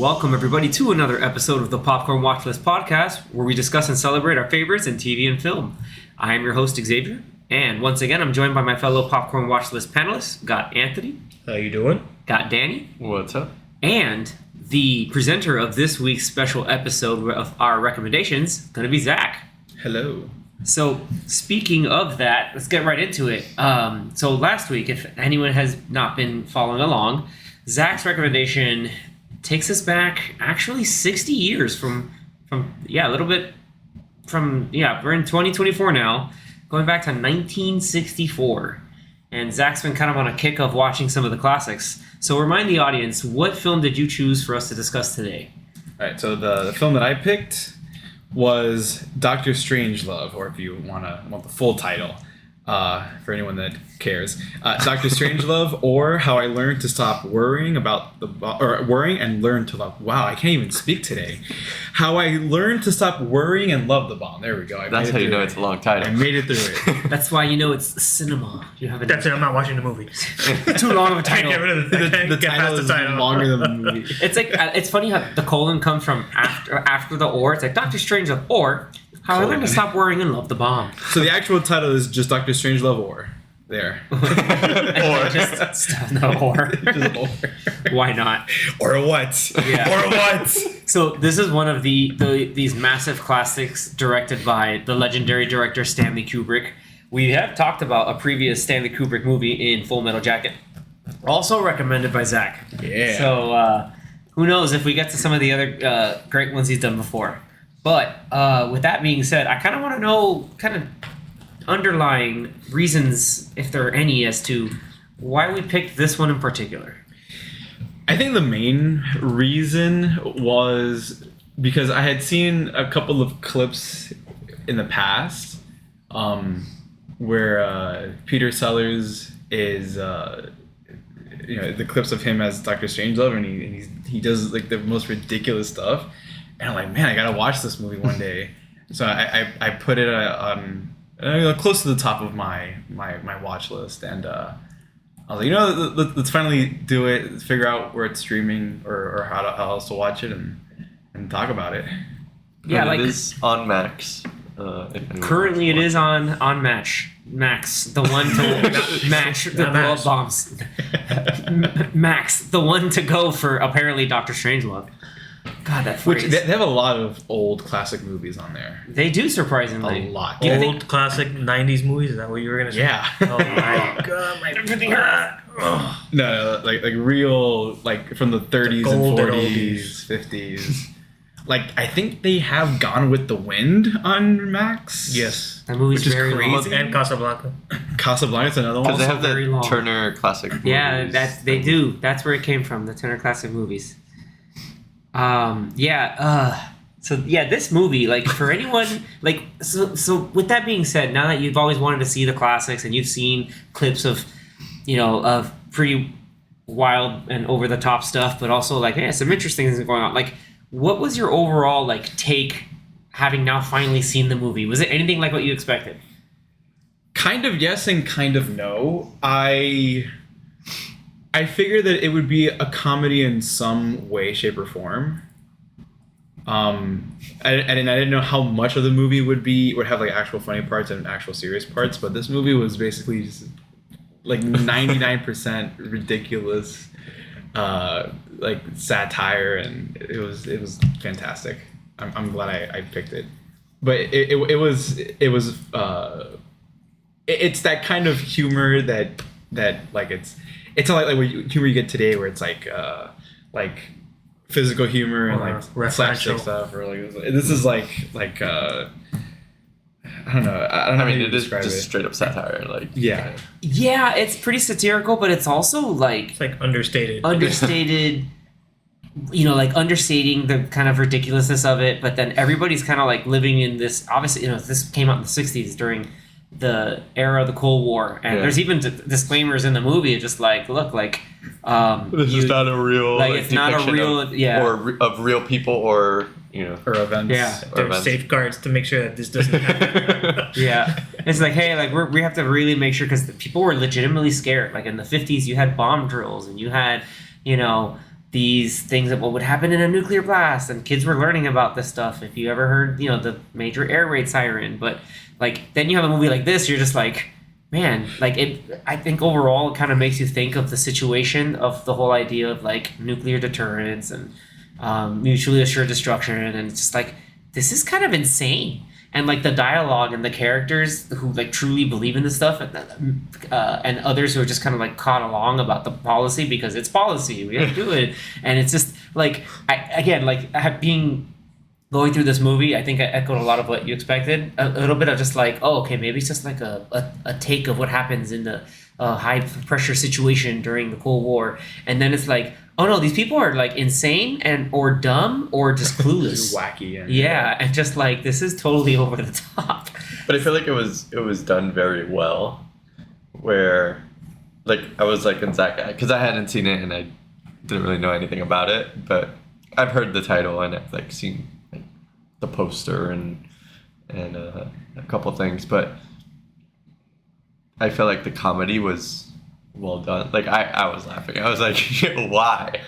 Welcome everybody to another episode of the Popcorn Watchlist podcast, where we discuss and celebrate our favorites in TV and film. I am your host Xavier, and once again I'm joined by my fellow Popcorn Watchlist panelists. Got Anthony. How you doing? Got Danny. What's up? And the presenter of this week's special episode of our recommendations, going to be Zach. Hello. So, speaking of that, let's get right into it. So last week, if anyone has not been following along, Zach's recommendation takes us back actually 60 years from we're in 2024 now, going back to 1964. And Zach's been kind of on a kick of watching some of the classics. So remind the audience, what film did you choose for us to discuss today? All right, so the film that I picked was Dr. Strangelove, or if you want the full title, for anyone that cares, Dr. Strangelove, or How I Learned to Stop Worrying Worrying and Learn to Love. Wow, I can't even speak today. How I Learned to Stop Worrying and Love the Bomb. There we go. That's how you know it's a long title. I made it through it. That's why you know it's cinema. That's it. I'm not watching the movie. Too long of a title. I can't get rid of the title is longer than the movie. It's like it's funny how the colon comes from after the or. It's like Dr. Strangelove or How I Learned to Stop Worrying and Love the Bomb. So the actual title is just Dr. Strangelove or there. Or just no or. Just or. Why not? Or what? Yeah. Or what? So this is one of these massive classics directed by the legendary director Stanley Kubrick. We have talked about a previous Stanley Kubrick movie in Full Metal Jacket, also recommended by Zach. Yeah. So who knows if we get to some of the other great ones he's done before. But with that being said, I kind of want to know kind of underlying reasons, if there are any, as to why we picked this one in particular. I think the main reason was because I had seen a couple of clips in the past where Peter Sellers is, the clips of him as Dr. Strangelove, and he does like the most ridiculous stuff. And I'm like, man, I gotta watch this movie one day. So I put it close to the top of my watch list, and I was like, let's finally do it. Figure out where it's streaming or how else to watch it and talk about it. Yeah, and it is on Max. Currently, it is on Max, the one to match the blood bombs. Max, the one to go for apparently Dr. Strangelove. God, that phrase. Which they have a lot of old classic movies on there. They do, surprisingly. A lot. Old classic 90s movies? Is that what you were going to say? Yeah. Oh my god, my everything hurt. No, like real, like from the 30s and 40s, 50s. Like, I think they have Gone with the Wind on Max. Yes. That movie's which is very long. crazy. And Casablanca. Casablanca's another one. Because they have very long. the Turner Classic movies. Yeah, they do. That's where it came from, the Turner Classic Movies. So this movie, like, for anyone, like, so with that being said, now that you've always wanted to see the classics and you've seen clips of, of pretty wild and over the top stuff, but also like, yeah, some interesting things going on. Like, what was your overall like take, having now finally seen the movie? Was it anything like what you expected? Kind of yes and kind of no. I figured that it would be a comedy in some way, shape, or form. I didn't know how much of the movie would have like actual funny parts and actual serious parts, but this movie was basically just like 99% ridiculous, like satire, and it was fantastic. I'm glad I picked it, but it's that kind of humor that like it's not like humor you get today where it's like physical humor and like slapstick stuff, or like this is like I don't know. I mean, it is just straight up satire. Like yeah, it's pretty satirical, but it's also like it's like understated. Like understating the kind of ridiculousness of it, but then everybody's kind of like living in this. Obviously, this came out in the 60s during the era of the Cold War, and there's even disclaimers in the movie, just like, look, like this is not a real, like it's not a real or of real people, or or events. Yeah, there's safeguards to make sure that this doesn't happen. Yeah, it's like, hey, like we have to really make sure, because people were legitimately scared. Like in the 50s, you had bomb drills, and you had these things of what would happen in a nuclear blast, and kids were learning about this stuff. If you ever heard, the major air raid siren, but like then you have a movie like this, you're just like, man, like I think overall it kind of makes you think of the situation of the whole idea of like nuclear deterrence and mutually assured destruction, and it's just like this is kind of insane. And like the dialogue and the characters who like truly believe in this stuff, and others who are just kind of like caught along about the policy because it's policy, we have to do it. And it's just like going through this movie, I think I echoed a lot of what you expected. A little bit of just like, oh, okay, maybe it's just like a take of what happens in the high pressure situation during the Cold War, and then it's like, oh no, these people are like insane or dumb or just clueless, wacky, and just like this is totally over the top. But I feel like it was done very well, where like I was like in Zach, because I hadn't seen it and I didn't really know anything about it, but I've heard the title and I've like seen like the poster and a couple things, but I feel like the comedy was well done. Like I was laughing. I was like, why?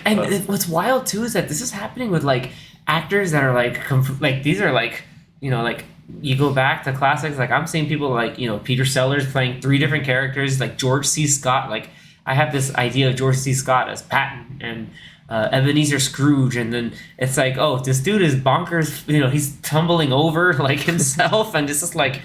And what's wild too is that this is happening with like actors that are like these are like like you go back to classics. Like I'm seeing people like Peter Sellers playing 3 different characters. Like George C. Scott. Like I have this idea of George C. Scott as Patton and Ebenezer Scrooge, and then it's like, oh, this dude is bonkers. He's tumbling over like himself, and this is like.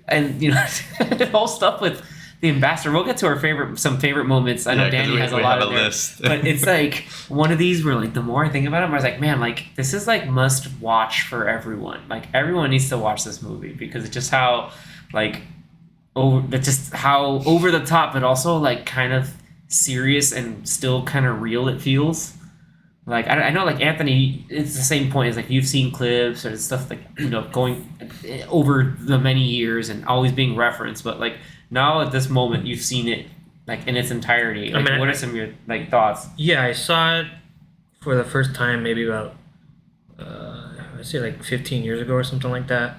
And the whole stuff with the ambassador. We'll get to our some favorite moments. I know Danny has a lot of there, but it's like one of these where like the more I think about it, I was like, man, like this is like must watch for everyone. Like everyone needs to watch this movie because it's just how like over the top, but also like kind of serious and still kind of real it feels. Like I know, like Anthony, it's the same point. It's like you've seen clips or stuff like going over the many years and always being referenced, but like now at this moment you've seen it like in its entirety. Like, what are some of your like thoughts? Yeah, I saw it for the first time maybe about I'd say like 15 years ago or something like that.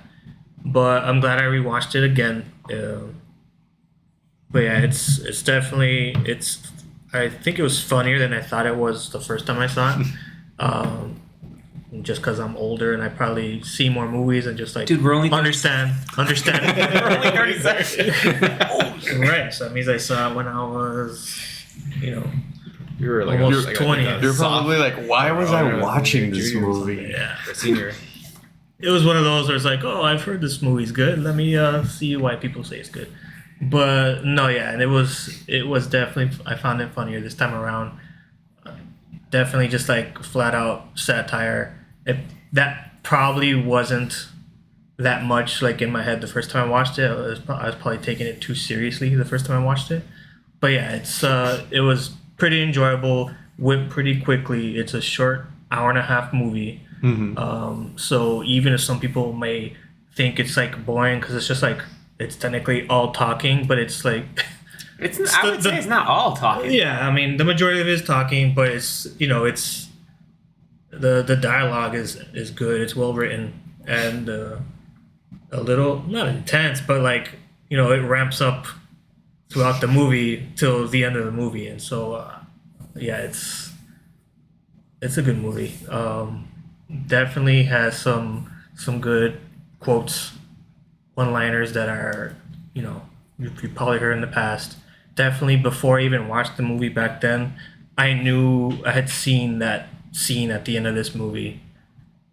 But I'm glad I rewatched it again. But yeah, it's definitely I think it was funnier than I thought it was the first time I saw it. Just because I'm older and I probably see more movies and just like dude, we're only understand. We're only 30 seconds. Right, so that means I saw it when I was, you were like almost 20. You're probably like, why was I watching this movie? Yeah, senior. It was one of those where it's like, oh, I've heard this movie's good. Let me see why people say it's good. But no, yeah, and it was definitely, I found it funnier this time around. Definitely just like flat out satire. That probably wasn't that much like in my head the first time I watched it. I was probably taking it too seriously the first time I watched it. But yeah, it was pretty enjoyable. Went pretty quickly. It's a short 1.5 hour movie. Mm-hmm. So even if some people may think it's like boring because it's just like it's technically all talking, but it's like I would say it's not all talking. Yeah, I mean the majority of it is talking, but it's it's the dialogue is good. It's well written and a little not intense, but like it ramps up throughout the movie till the end of the movie, and so yeah, it's a good movie. Definitely has some good quotes, one-liners that are you've probably heard in the past. Definitely before I even watched the movie back then, I knew I had seen that scene at the end of this movie.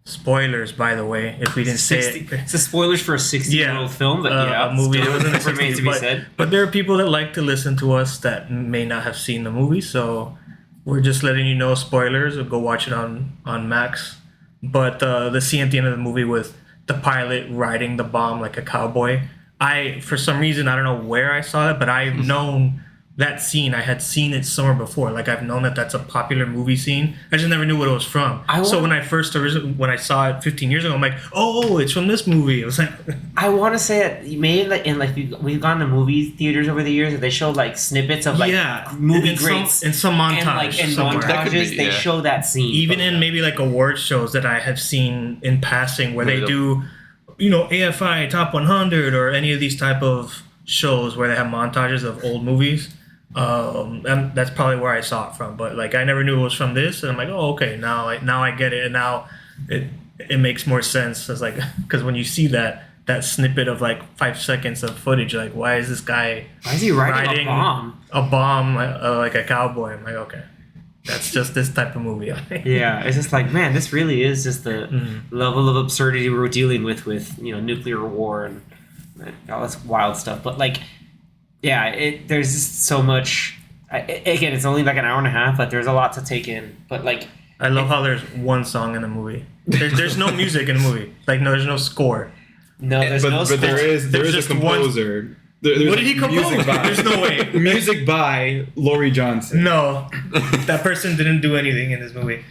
Spoilers, by the way, if we didn't say it. It's a spoilers for a 60-year-old film, but yeah, a movie that wasn't remains to be said. But there are people that like to listen to us that may not have seen the movie, so we're just letting you know spoilers. Or go watch it on Max. But the scene at the end of the movie with the pilot riding the bomb like a cowboy, for some reason, I don't know where I saw it, but I've known that scene. I had seen it somewhere before. Like I've known that that's a popular movie scene. I just never knew what it was from. So when I saw it 15 years ago, I'm like, oh, it's from this movie. It was like, I want to say that maybe we've gone to movie theaters over the years and they show like snippets of like movie greats in some montage. And like in montages, they show that scene. Even in maybe like award shows that I have seen in passing where they do, AFI Top 100 or any of these type of shows where they have montages of old movies. And that's probably where I saw it from. But like I never knew it was from this, and I'm like, oh, okay, now I get it, and now it makes more sense. It's like because when you see that snippet of like 5 seconds of footage, like why is this guy Why is he riding a bomb? A bomb like a cowboy? I'm like, okay, that's just this type of movie. Yeah, it's just like, man, this really is just the level of absurdity we're dealing with nuclear war and all this wild stuff. But like, yeah, there's just so much. Again, it's only like an hour and a half, but there's a lot to take in. But like, I love how there's one song in the movie. There's no music in the movie. Like, no, there's no score. No, there's no. But there is a composer. There's what did he compose? There's no way. Music by Laurie Johnson. No, that person didn't do anything in this movie.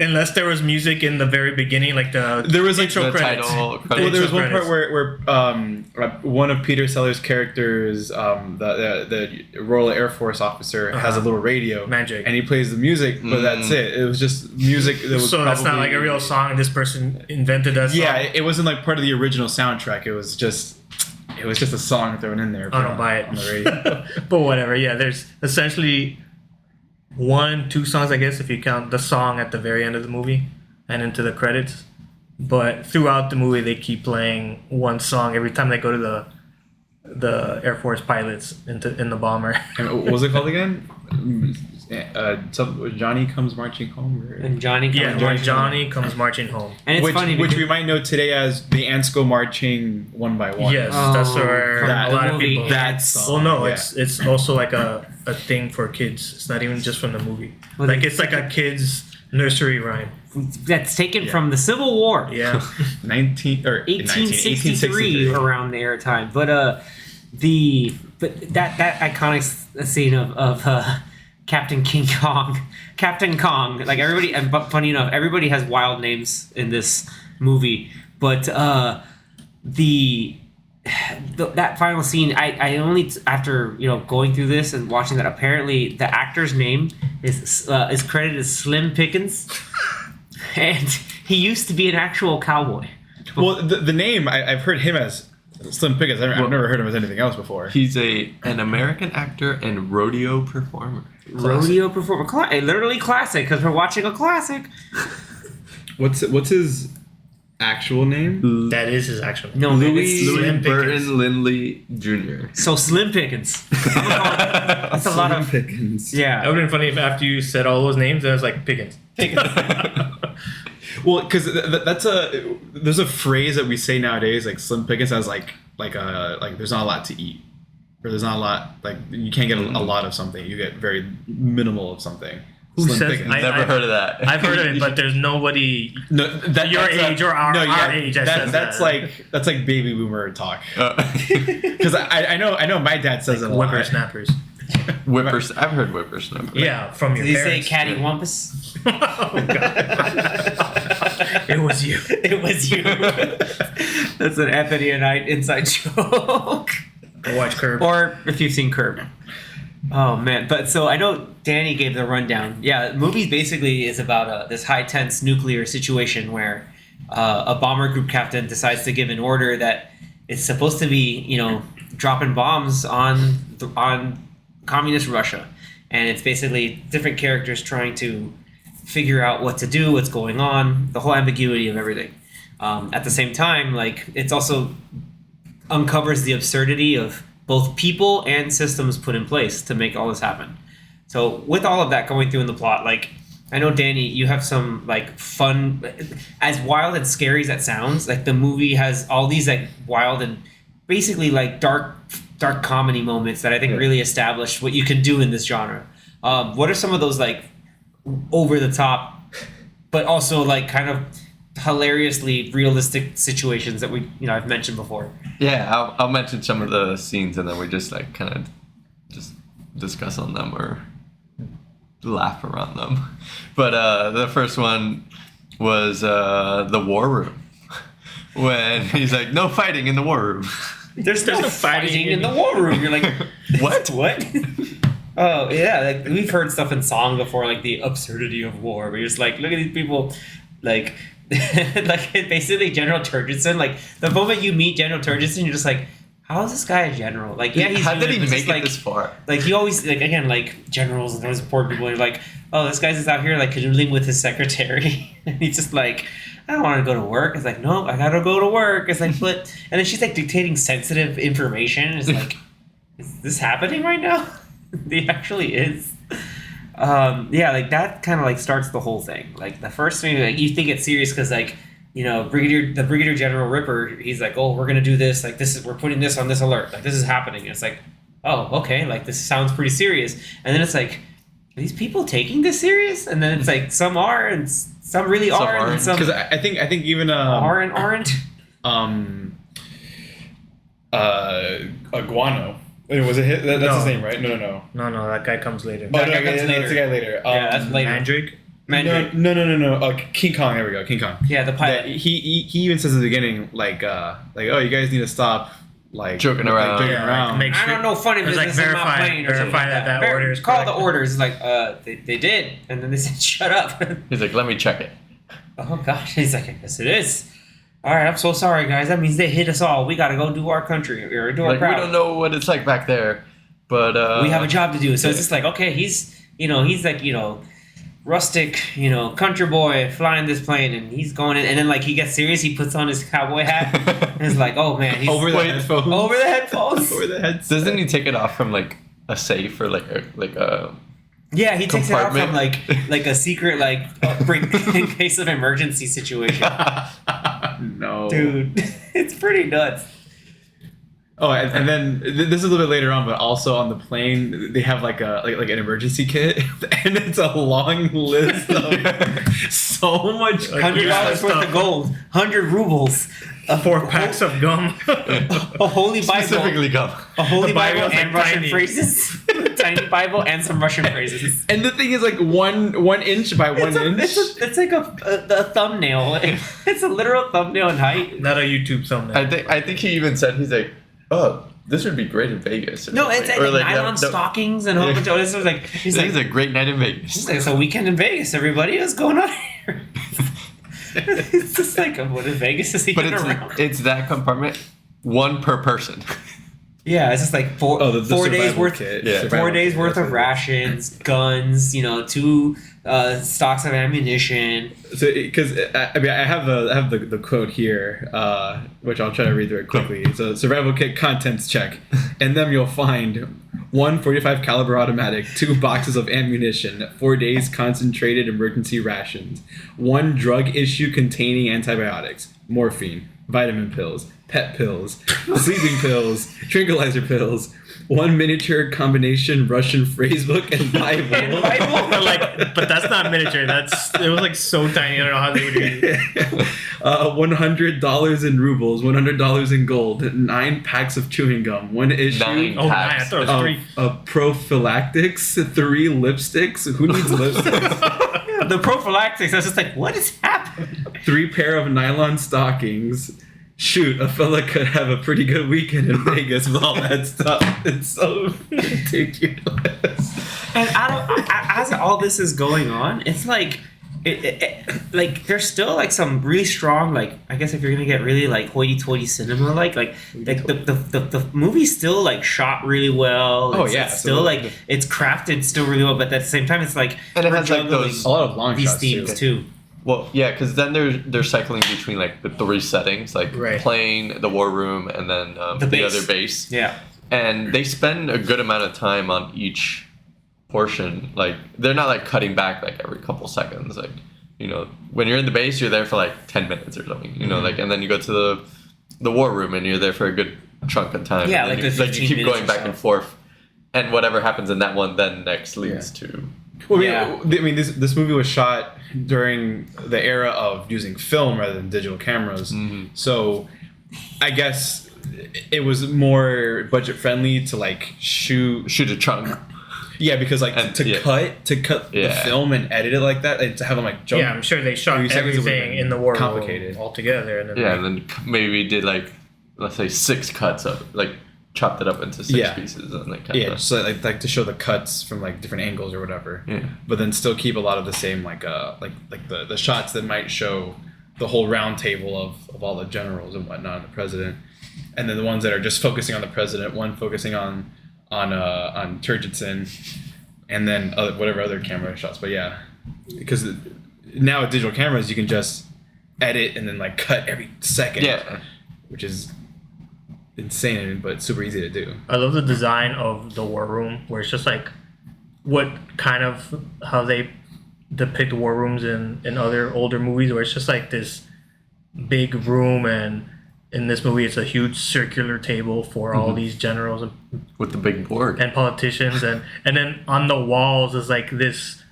Unless there was music in the very beginning, like there was like intro the credits. title. Well, there was one Credits. part where one of Peter Sellers' characters, the Royal Air Force officer, has a little radio, Magic. and he plays the music, but that's it. It was just music that was. So that's not probably- like a real song. This person invented that song. Yeah, it wasn't like part of the original soundtrack. It was just a song thrown in there. I don't buy it on the radio. But whatever. Yeah, there's essentially 1-2 songs, I guess, if you count the song at the very end of the movie and into the credits. But throughout the movie, they keep playing one song every time they go to the Air Force pilots in the bomber. And what was it called again? Johnny Comes Marching Home. And Johnny. Yeah, Johnny comes marching home. And it's which funny we because might know today as the ants go marching one by one. Yes, that's where from a lot the of movie. people. That's Well, no, yeah. it's also like a thing for kids. It's not even just from the movie. Well, Like it's like a kid's nursery rhyme. that's taken from the Civil War. Yeah. 1863 around there time. But that iconic scene of Captain Kong, like everybody, and but funny enough, everybody has wild names in this movie, but that final scene, I only after going through this and watching that, apparently the actor's name is credited as Slim Pickens, and he used to be an actual cowboy. Well, the name I've heard him as Slim Pickens. I've never heard him as anything else before. He's an American actor and rodeo performer. Rodeo performer, literally classic, because we're watching a classic. What's his actual name? That is his actual name. No, man, Louis it's Slim Pickens. Burton Lindley Jr. So Slim Pickens. That's a lot of Pickens. That yeah. would have been funny if after you said all those names, I was like Pickens. Well, because there's a phrase that we say nowadays, like Slim Pickens, as like there's not a lot to eat, or there's not a lot, like you can't get a lot of something. You get very minimal of something. Who Slim says- Pickens. Never heard of that. I've heard of it, but there's nobody. No, Your age or our age that says that's that. that's like baby boomer talk. Because I know my dad says it a lot. Whippersnappers. I've heard whippersnapper. Yeah, from your Did he say parents. cattywampus? Oh, God. It was you. It was you. That's an Anthony and I inside joke. Watch Curb. Or if you've seen Curb. Oh man! But so I know Danny gave the rundown. Yeah, the movie basically is about this high tense nuclear situation where a bomber group captain decides to give an order that it's supposed to be dropping bombs on communist Russia, and it's basically different characters trying to figure out what to do, what's going on, the whole ambiguity of everything. At the same time, like it's also uncovers the absurdity of both people and systems put in place to make all this happen. So with all of that going through in the plot, like I know Danny, you have some like fun, as wild and scary as that sounds, like the movie has all these like wild and basically like dark comedy moments that I think really establish what you can do in this genre. What are some of those like over the top, but also like kind of hilariously realistic situations that I've mentioned before? Yeah, I'll mention some of the scenes and then we just like kind of just discuss on them or laugh around them. But the first one was the war room when he's like, no fighting in the war room. There's no fighting in the war room. You're like, what? Oh yeah, like we've heard stuff in song before, like the absurdity of war. Where you're just like, look at these people, like, like basically General Turgidson. Like the moment you meet General Turgidson, you're just like, how is this guy a general? Like, yeah, he's How did he human, but make just, it like, this far? Like, he always, like, again, like, generals and those poor people are like, oh, this guy's just out here, like, canoodling with his secretary. And he's just like, I don't want to go to work. It's like, no, I gotta go to work. It's like, but, and then she's, like, dictating sensitive information. It's like, is this happening right now? It actually is. Yeah, like, that kind of, like, starts the whole thing. Like, the first thing, like, you think it's serious because, like, you know, the Brigadier General Ripper, he's like, oh, we're gonna do this. Like, we're putting this on this alert. Like, this is happening. And it's like, oh, okay. Like, this sounds pretty serious. And then it's like, are these people taking this serious? And then it's like, some are, and some really Some are, and aren't. some Because I think even are and aren't. Guano. Was it his? That's No. his name, right? No. No, that guy comes later. Oh, That no, guy comes that's later. the guy later. Yeah, that's later. Mandrake. Mandrake. No. King Kong. There we go. King Kong. Yeah, the pilot. That he even says at the beginning, like, oh, you guys need to stop, like, Joking around. joking Yeah, around. make I don't know, funny It's business like in my verify- plane or something verify like that that. order is Call the correct. orders. It's like, they did. And then they said, shut up. He's like, let me check it. Oh, gosh. He's like, yes, it is. All right, I'm so sorry, guys. That means they hit us all. We got to go do our country or do our Like, we crowd. don't know what it's like back there, but We have a job to do. So it's just like, okay, he's like, rustic, country boy flying this plane, and he's going in, and then like he gets serious, he puts on his cowboy hat, and it's like, oh man, he's over the Wait, headphones. over the headphones. Over the headset. Doesn't he take it off from like a safe or like a Yeah, he takes it out from Compartment. like a secret break in case of emergency situation. No, Dude, it's pretty nuts. Oh, and then this is a little bit later on, but also on the plane they have like an emergency kit, and it's a long list of so much $100 worth of gold, 100 rubles, 4 packs of gum. a holy Bible, specifically gum. a holy The Bible Bible's, and like, Russian tiny. phrases, tiny Bible and some Russian phrases. And the thing is, like one inch by 1 inch. It's like a thumbnail. It's a literal thumbnail in height. Not a YouTube thumbnail. I think he even said, he's like, oh, this would be great in Vegas. or No, it's something. like Or, nylon stockings and a whole bunch of this was like He's like, it's a great night in Vegas. it's a weekend in Vegas, everybody. What's going on here? It's just like, what is Vegas is But even around? it's that compartment, one per person. Yeah, it's just like four the 4 days survival worth, kit. Yeah. Survival 4 days kit, worth that's of what it is. rations, guns, 2 stocks of ammunition. So, because I have the quote here, which I'll try to read through it quickly. So, survival kit contents check. In them, you'll find 1 .45 caliber automatic, 2 boxes of ammunition, 4 days concentrated emergency rations, 1 drug issue containing antibiotics, morphine, vitamin pills, pet pills, sleeping pills, tranquilizer pills, 1 miniature combination Russian phrase book and Bible. And Bible. but that's not miniature. It was like so tiny. I don't know how they would do it. $100 in rubles, $100 in gold, 9 packs of chewing gum, 1 issue 9 Oh, packs. I thought it was of, 3. of prophylactics, 3 lipsticks. Who needs lipsticks? The prophylactics, I was just like, what is happening? 3 pair of nylon stockings. Shoot, a fella could have a pretty good weekend in Vegas with all that stuff. It's so ridiculous. And as all this is going on, it's like, like there's still like some really strong, like, I guess if you're gonna get really like hoity-toity cinema, like the movie's still like shot really well. Oh, It's- yeah, it's still like it's crafted still really well, but at the same time, it's like And it we're has, like, juggling those- A lot of long these shots themes too. Well, yeah, because then they're cycling between like the 3 settings, like Right. plane, the war room, and then The the base. other base. Yeah. And they spend a good amount of time on each portion. Like they're not like cutting back like every couple seconds. Like when you're in the base, you're there for like 10 minutes or something. Like, and then you go to the war room and you're there for a good chunk of time. Yeah, and then like you, a 15 you keep minutes going or back so. and forth, and whatever happens in that one then next leads to. Well, Yeah. I mean, this movie was shot during the era of using film rather than digital cameras. Mm-hmm. So, I guess it was more budget friendly to like shoot. Shoot a chunk. Yeah, because like And- to yeah. cut the Yeah. film and edit it like that, and to have them like jump. Yeah, I'm sure they shot 3 seconds would have everything been in the war complicated. room all together. And then Yeah, and then maybe did like, let's say 6 cuts of like chopped it up into 6 Yeah. pieces and like Yeah, just like to show the cuts from like different angles or whatever. Yeah. But then still keep a lot of the same like the shots that might show the whole round table of all the generals and whatnot, and the president. and then the ones that are just focusing on the president, one focusing on Turgidson, and then whatever other camera shots. But yeah, because now with digital cameras, you can just edit and then like cut every second. Yeah. Which is insane, but super easy to do. I love the design of the war room, where it's just like how they depict war rooms in other older movies, where it's just like this big room, and in this movie it's a huge circular table for all these generals With the big board. and politicians, and then on the walls is like this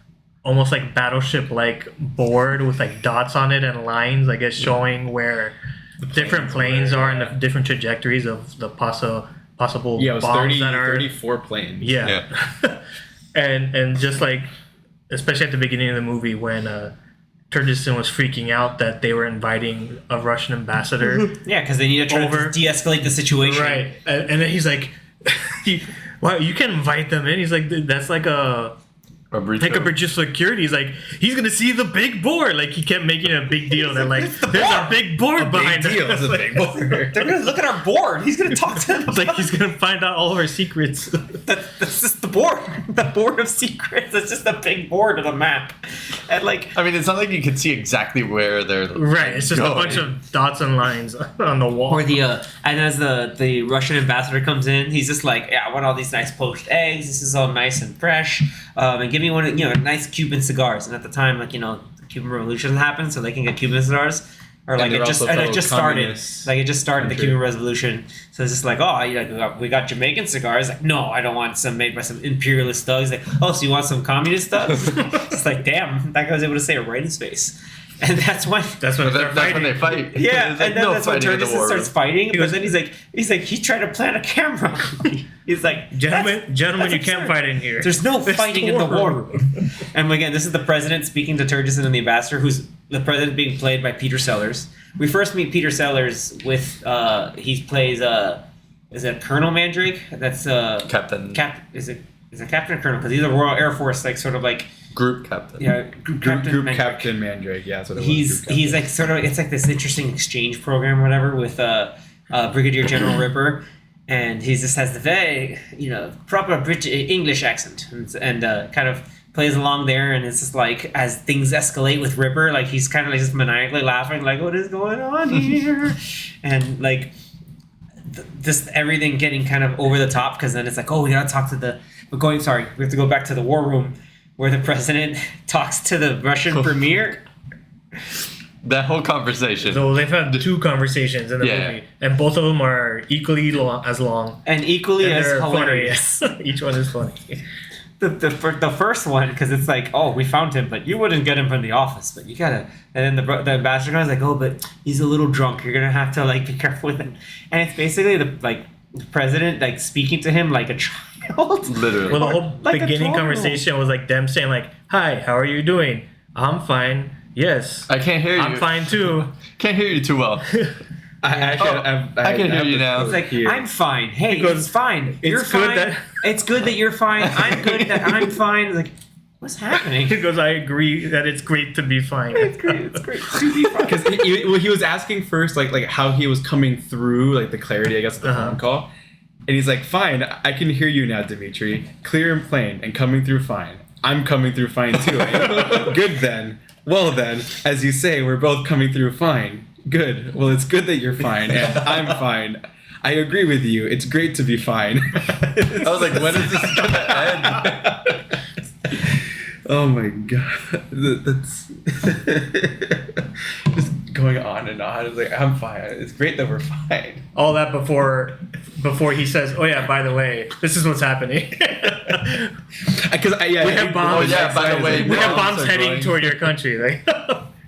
almost like battleship like board with like dots on it and lines, I guess, showing where different planes are and the different trajectories of the possible Yeah, it was bombs that are 34 planes. yeah. and just like, especially at the beginning of the movie when Turgidson was freaking out that they were inviting a Russian ambassador. Yeah, because they need to try to de-escalate the situation. Right. And then he's like, wow, you can invite them in. He's like, that's like a breach of security. He's like, he's gonna see the big board. Like, he kept making a big deal that like there's a big board behind us. It's a big board. They're gonna look at our board. He's gonna talk to them. It's like he's gonna find out all of our secrets. That's just the board. The board of secrets. It's just a big board of the map. And like, I mean, it's not like you can see exactly where they're Right. It's just going. a bunch of dots and lines on the wall. or and as the Russian ambassador comes in, he's just like, yeah, I want all these nice poached eggs. This is all nice and fresh. And give me one, nice Cuban cigars. And at the time, like, the Cuban Revolution happened, so they can get Cuban cigars. Or like it just started. Like it just started the Cuban Revolution. So it's just like, oh, we got Jamaican cigars. Like, no, I don't want some made by some imperialist thugs. Like, oh, so you want some communist thugs? It's like, damn, that guy was able to say it right in his face. And that's when That's when they fight. Yeah, It's like, and then that's when fighting in the Turgidson war starts room. fighting. But then he's like, he tried to plant a camera. He's like, Gentlemen, that's you can't absurd. fight in here. There's no It's fighting the in the war war room. And again, this is the president speaking to Turgidson and the ambassador, who's the president being played by Peter Sellers. We first meet Peter Sellers with he plays is it Colonel Mandrake? That's Captain. Is it Captain or Colonel? Because he's a Royal Air Force, like sort of like Group captain. yeah, Group Mandrake. Captain Mandrake. Yeah, that's what it was. He's like sort of, it's like this interesting exchange program or whatever with Brigadier General Ripper, and he just has the very proper British English accent and kind of plays along there, and it's just like as things escalate with Ripper, like he's kind of like just maniacally laughing, like, what is going on here? And like just everything getting kind of over the top, because then it's like, oh, we gotta talk to we have to go back to the war room where the president talks to the Russian premier. That whole conversation. So they've had 2 conversations in the movie, and both of them are equally as long. And equally And as they're hilarious. funny. Each one is funny. The first one, because it's like, oh, we found him, but you wouldn't get him from the office, but you gotta. And then the ambassador guy's like, oh, but he's a little drunk. You're gonna have to like be careful with him. And it's basically the president like speaking to him like a child. Literally. Well, the whole Like a beginning toddler. conversation was like them saying like, "Hi, how are you doing? I'm fine. Yes, I can't hear you. I'm fine too." Can't hear you too well. I can hear you now. It's like, Here. I'm fine. Hey, He goes, it's fine. You're "It's good fine. that-" It's good that you're fine. I'm good that I'm fine. It's like, what's happening? He goes, "I agree that it's great to be fine." It's great. It's great to be fine. Because he was asking first like how he was coming through, like the clarity, I guess, of the phone call. And he's like, fine, I can hear you now, Dimitri. Clear and plain and coming through fine. I'm coming through fine too. Good then. Well then, as you say, we're both coming through fine. Good. Well, it's good that you're fine and I'm fine. I agree with you. It's great to be fine. I was like, when is this gonna end? Oh my god. That's just going on and on. It's like, I'm fine. It's great that we're fine. All that before he says, "Oh yeah, by the way, this is what's happening." Because We have bombs. Oh yeah, by the way, We have bombs are heading going- toward your country. Like,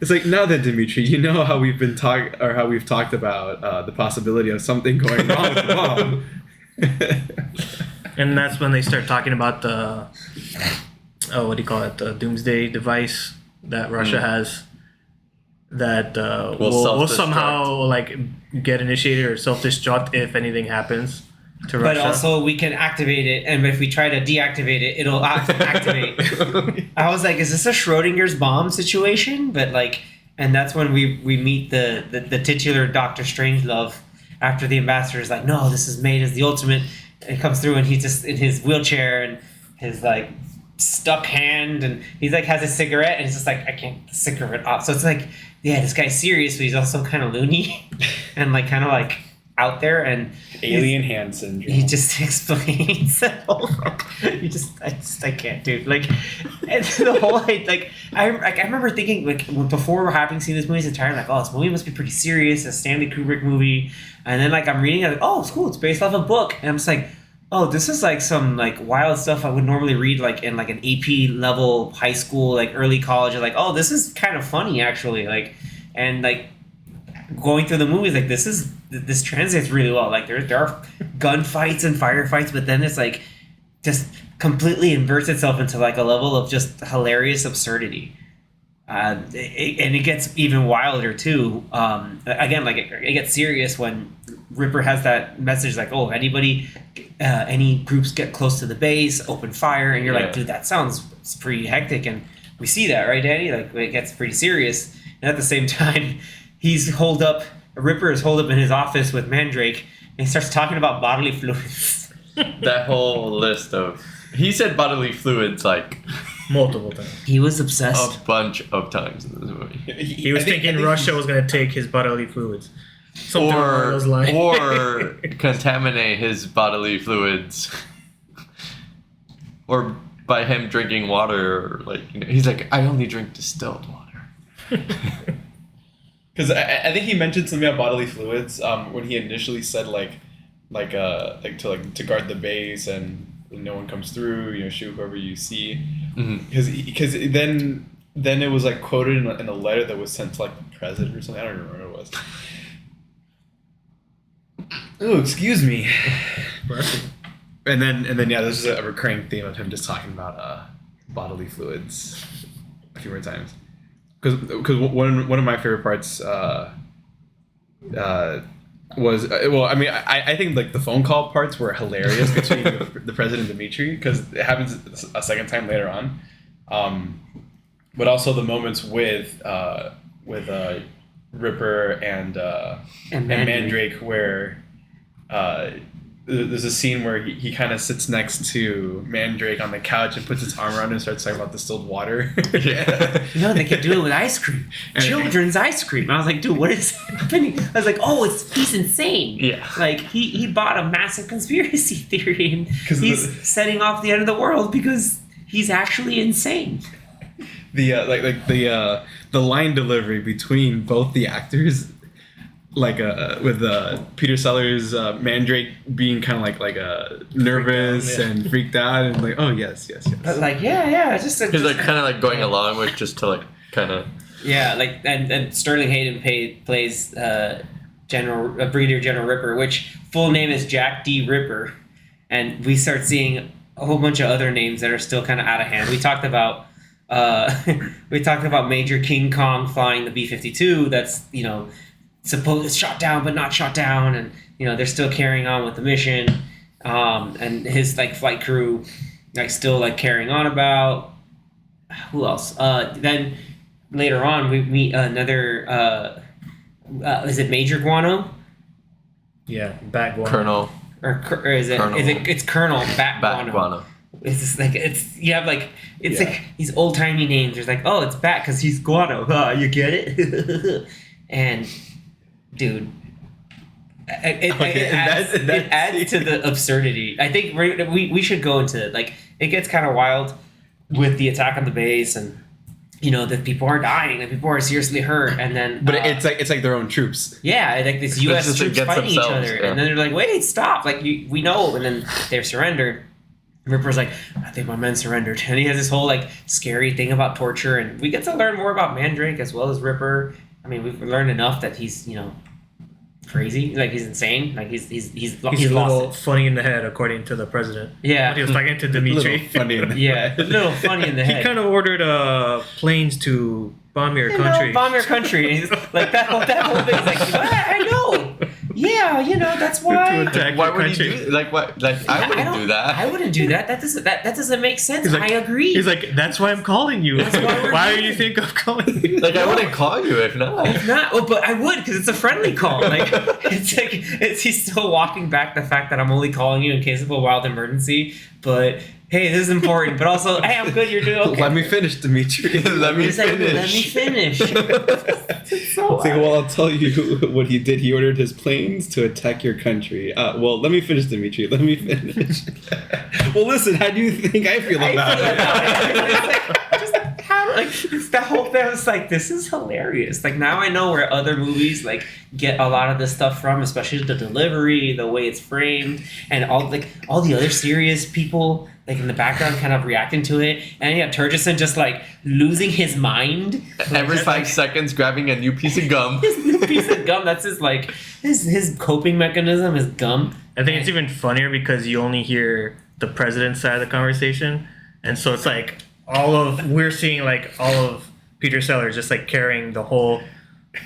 it's like, now then, Dimitri, you know how we've been how we've talked about the possibility of something going wrong with the bomb. and that's when they start talking about the what do you call it? The doomsday device that Russia has that will self-destruct. somehow like get initiated or self-destruct if anything happens to But Russia. also, we can activate it, and if we try to deactivate it, it'll activate. I was like, is this a Schrodinger's bomb situation? But like, and that's when we meet the titular Dr. Strangelove, after the ambassador is like, no, this is made as the ultimate. And it comes through, and he's just in his wheelchair and his like stuck hand, and he's like has a cigarette, and he's just like, I can't get the cigarette off. So it's like, yeah, this guy's serious, but he's also kind of loony and like kind of like out there, and Alien hand syndrome. he just explains it all. I can't, dude. Like, and the whole I remember thinking like before having seen this movie entirely, like, oh, this movie must be pretty serious, a Stanley Kubrick movie, and then like I'm reading it, like, oh, it's cool, it's based off a book, and I'm just like, oh, this is like some like wild stuff I would normally read like in like an AP level high school, like early college. Like, oh, this is kind of funny actually, like, and like going through the movies, like this translates really well. Like there are gunfights and firefights, but then it's like just completely inverts itself into like a level of just hilarious absurdity. And it gets even wilder too. Again, like it gets serious when Ripper has that message like, oh, any groups get close to the base, open fire, and you're like, dude, that sounds pretty hectic, and we see that, right, Danny? Like it gets pretty serious, and at the same time, Ripper is holed up in his office with Mandrake, and he starts talking about bodily fluids. That whole list of... He said bodily fluids like... multiple times. He was obsessed. A bunch of times in this movie. He was thinking Russia was going to take his bodily fluids. Something along those lines. Or contaminate his bodily fluids. Or by him drinking water, or like, you know, he's like, I only drink distilled water. Because I think he mentioned something about bodily fluids when he initially said to guard the base and no one comes through, you know, shoot whoever you see. Because then it was like quoted in a letter that was sent to like the president or something. I don't remember what it was. Oh, excuse me. And then yeah, this is a recurring theme of him just talking about bodily fluids a few more times. Because one of my favorite parts was I think like the phone call parts were hilarious between the president and Dmitri, because it happens a second time later on, but also the moments with Ripper and Mandrake where there's a scene where he kind of sits next to Mandrake on the couch and puts his arm around him and starts talking about distilled water. Yeah. No, they could do it with ice cream. Children's ice cream. I was like, dude, what is happening? I was like, oh, he's insane. Yeah. Like, he bought a massive conspiracy theory, and he's setting off the end of the world because he's actually insane. The line delivery between both the actors, like with Peter Sellers, Mandrake being kind of like nervous and freaked out, and like, oh yes. But like, yeah, it's just He's like kind of like going along with just to like kind of. Yeah, like and Sterling Hayden plays Brigadier General Ripper, which full name is Jack D. Ripper, and we start seeing a whole bunch of other names that are still kind of out of hand. We talked about Major King Kong flying the B-52. That's, you know, supposed shot down but not shot down, and you know they're still carrying on with the mission, and his like flight crew like still like carrying on about who else. Then later on we meet another is it Major Guano? Yeah, Bat Guano. Colonel. Or is it Colonel. It's Colonel Bat Guano. It's just like like these old timey names. There's like, oh, it's Bat because he's Guano. You get it? And dude, it adds to the absurdity. I think we should go into it. Like, it gets kind of wild with the attack on the base, and you know that people are dying, and people are seriously hurt, and then but it's like their own troops. Yeah, like this U.S. troops fighting each other, and then they're like, wait, stop! Like we know, and then they've surrendered. Ripper's like, I think my men surrendered, and he has this whole like scary thing about torture, and we get to learn more about Mandrake as well as Ripper. I mean, we've learned enough that he's, you know, crazy, like he's insane, like he's a little funny in the head, according to the president. Yeah, when he was talking to Dmitri. Funny in the yeah, a little funny in the head. He kind of ordered planes to bomb your country. Bomb your country. And he's like that whole thing. He's like, what? I know. Yeah, that's why. attack Why your would he country. do like what? Like I wouldn't do that. I wouldn't do that. That doesn't make sense. He's like, I agree. He's like, that's why I'm calling you. That's why we're Why do here. you think I'm calling you? Like I wouldn't call you if not. If not, but I would because it's a friendly call. Like he's still walking back the fact that I'm only calling you in case of a wild emergency. But hey, this is important. But also, hey, I'm good. You're doing okay. Let me finish, Dimitri. Let me He's like, finish. let me finish. It's so It's like, well, I'll tell you what he did. He ordered his planes to attack your country. Well, let me finish, Dimitri. Let me finish. Well, listen, how do you think I feel about it? It's like, how, it's the whole thing. I was like, this is hilarious. Like now I know where other movies like get a lot of this stuff from, especially the delivery, the way it's framed, and all the other serious people like in the background kind of reacting to it. And you have Turgison just like losing his mind Every Just, 5 seconds, grabbing a new piece of gum. his new piece of gum. That's his like his coping mechanism is gum. I think it's even funnier because you only hear the president's side of the conversation, and so it's like we're seeing like all of Peter Sellers just like carrying the whole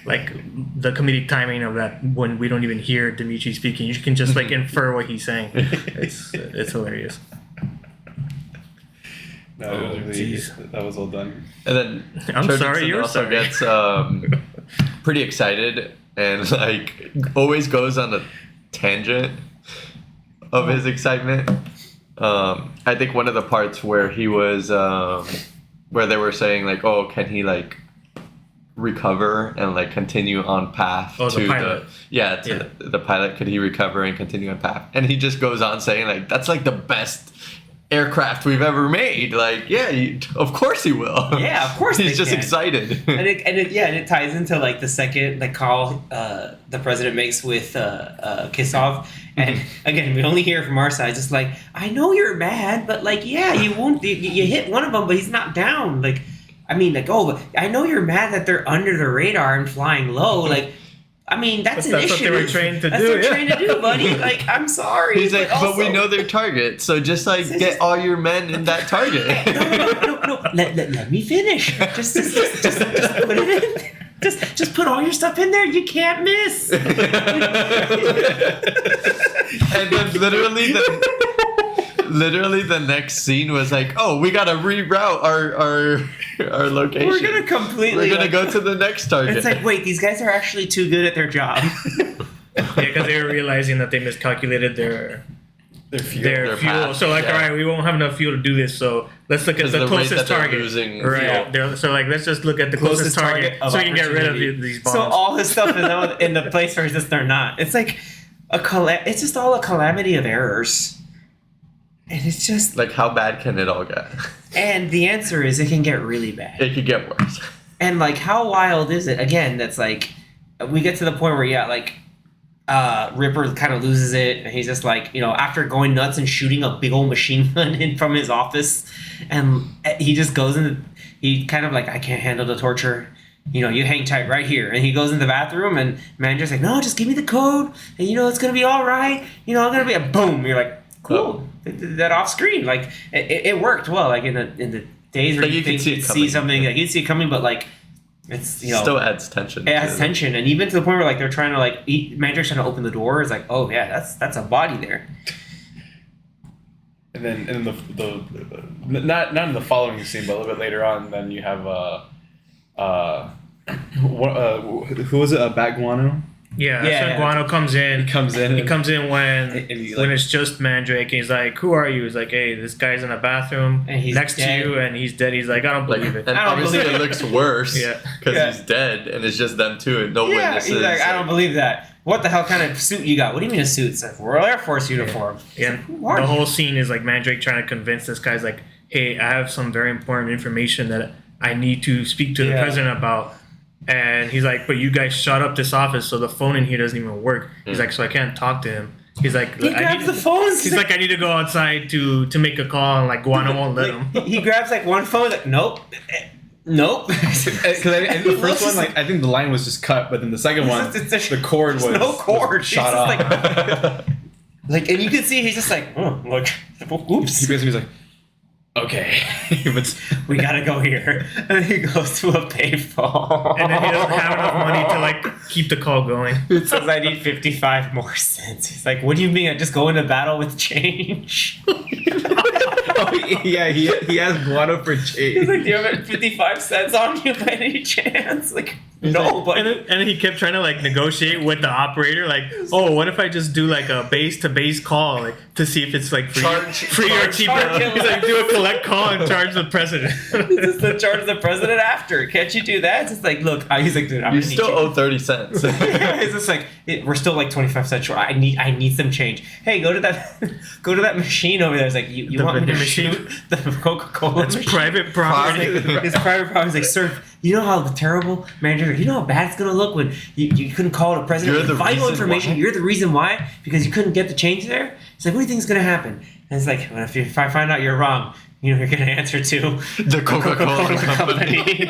like the comedic timing of that when we don't even hear Dimitri speaking. You can just like infer what he's saying. It's hilarious. No, it was really, that was all done. And then I'm Turgidson sorry, you're also sorry. gets pretty excited and like always goes on a tangent of his excitement. I think one of the parts where he was where they were saying like, oh, can he like recover and like continue on path Oh, to the pilot. the pilot, could he recover and continue on path? And he just goes on saying like, that's like the best aircraft we've ever made. Like, yeah, of course he will. Yeah, of course He's they just can. excited. And it ties into like the second like call the president makes with Kisov, and again we only hear from our side just like, I know you're mad, but like you hit one of them, but he's not down. Like, I mean, like, oh, but I know you're mad that they're under the radar and flying low. Like, I mean, that's an That's issue. what they were trained to That's do, what they're yeah. trained to do, buddy. Like, I'm sorry. He's like, but we also- know their target, so just like get all your men in that target. No. Let me finish. Just put it in. Just put all your stuff in there. You can't miss. And then literally the next scene was like, oh, we gotta reroute our location. We're gonna completely. We're gonna go to the next target. It's like, wait, these guys are actually too good at their job. Yeah, because they were realizing that they miscalculated their Their Their fuel. path, So like, yeah. all right, we won't have enough fuel to do this. So let's look at 'Cause the the rate closest that they're target. losing Right. fuel. So like, let's just look at the closest target, of so we can get rid of opportunity. these bombs. So all his stuff is in the place where just they're not. It's like it's just all a calamity of errors. And it's just Like, how bad can it all get? and the answer is it can get really bad. It could get worse. And like, how wild is it? Again, that's like, we get to the point where Ripper kind of loses it, and he's just like, after going nuts and shooting a big old machine gun in from his office, and he just goes in. He kind of like, I can't handle the torture. You hang tight right here, and he goes in the bathroom, and manager's like, no, just give me the code, and it's gonna be all right. I'm gonna be a boom. You're like, cool. They did that off screen. Like it worked well. Like in the days where Like, you you can think see it you'd coming. see something, like you'd see it coming, but like it's Still adds tension. it adds to- tension, and even to the point where like they're trying to like manager's trying to open the door. It's like, oh yeah, that's a body there. And then the not in the following scene, but a little bit later on, then you have who was it? Bat Guano. Yeah, Yeah. so Guano comes in. He comes in. He comes in when And he, when like- it's just Mandrake. And he's like, "Who are you?" He's like, "Hey, this guy's in a bathroom And he's next dead. to you, and he's dead." He's like, "I don't Like, believe it." and I don't obviously believe it it. looks worse Yeah. because Yeah. he's dead, and it's just them two, and no Yeah, witnesses. he's like, I don't believe that. What the hell kind of suit you got? What do you mean a suit? It's like Royal Air Force uniform. And Who are the you? whole scene is like Mandrake trying to convince this guy's like, "Hey, I have some very important information that I need to speak to the Yeah. president about." And he's like, "But you guys shut up this office, so the phone in here doesn't even work." He's like, "So I can't talk to him." He's like, He "I grabs need the phones. He's like, "I need to go outside to make a call," and like Guano won't let him. He grabs like one phone. Like, nope. Because the first one, like I think the line was just cut, but then the second one, the cord was there's no cord. was shot It's off. just like, and you can see he's just like, oh, look, oops. He basically was like, okay, but We gotta go here. And then he goes to a payphone. And then he doesn't have enough money to like keep the call going. It says I need 55 more cents. He's like, what do you mean? I just go into battle with change. oh, yeah, he has guano for He's change. like, do you have 55 cents on you by any chance? Like, no, Like- but and then he kept trying to like negotiate with the operator, like, oh, what if I just do like a base to base call, like to see if it's like free or cheaper. charge him. He's like, do a collect call and charge the president. just to charge the president after. Can't you do that? It's just like, look, he's like, dude, I'm You gonna need still change. owe 30 cents. Yeah, it's just like we're still like 25 cents short. I need some change. Hey, go to that machine over there. It's like you The want me to vending machine? shoot the Coca-Cola That's machine? private property. It's private property. He's like, sir, you know how the terrible manager. You know how bad it's gonna look when you couldn't call the president You're with the vital reason information. why? You're the reason why because you couldn't get the change there. It's like, what do you think is gonna happen? And it's like, well, if I find out you're wrong, you're gonna answer to The Coca-Cola company.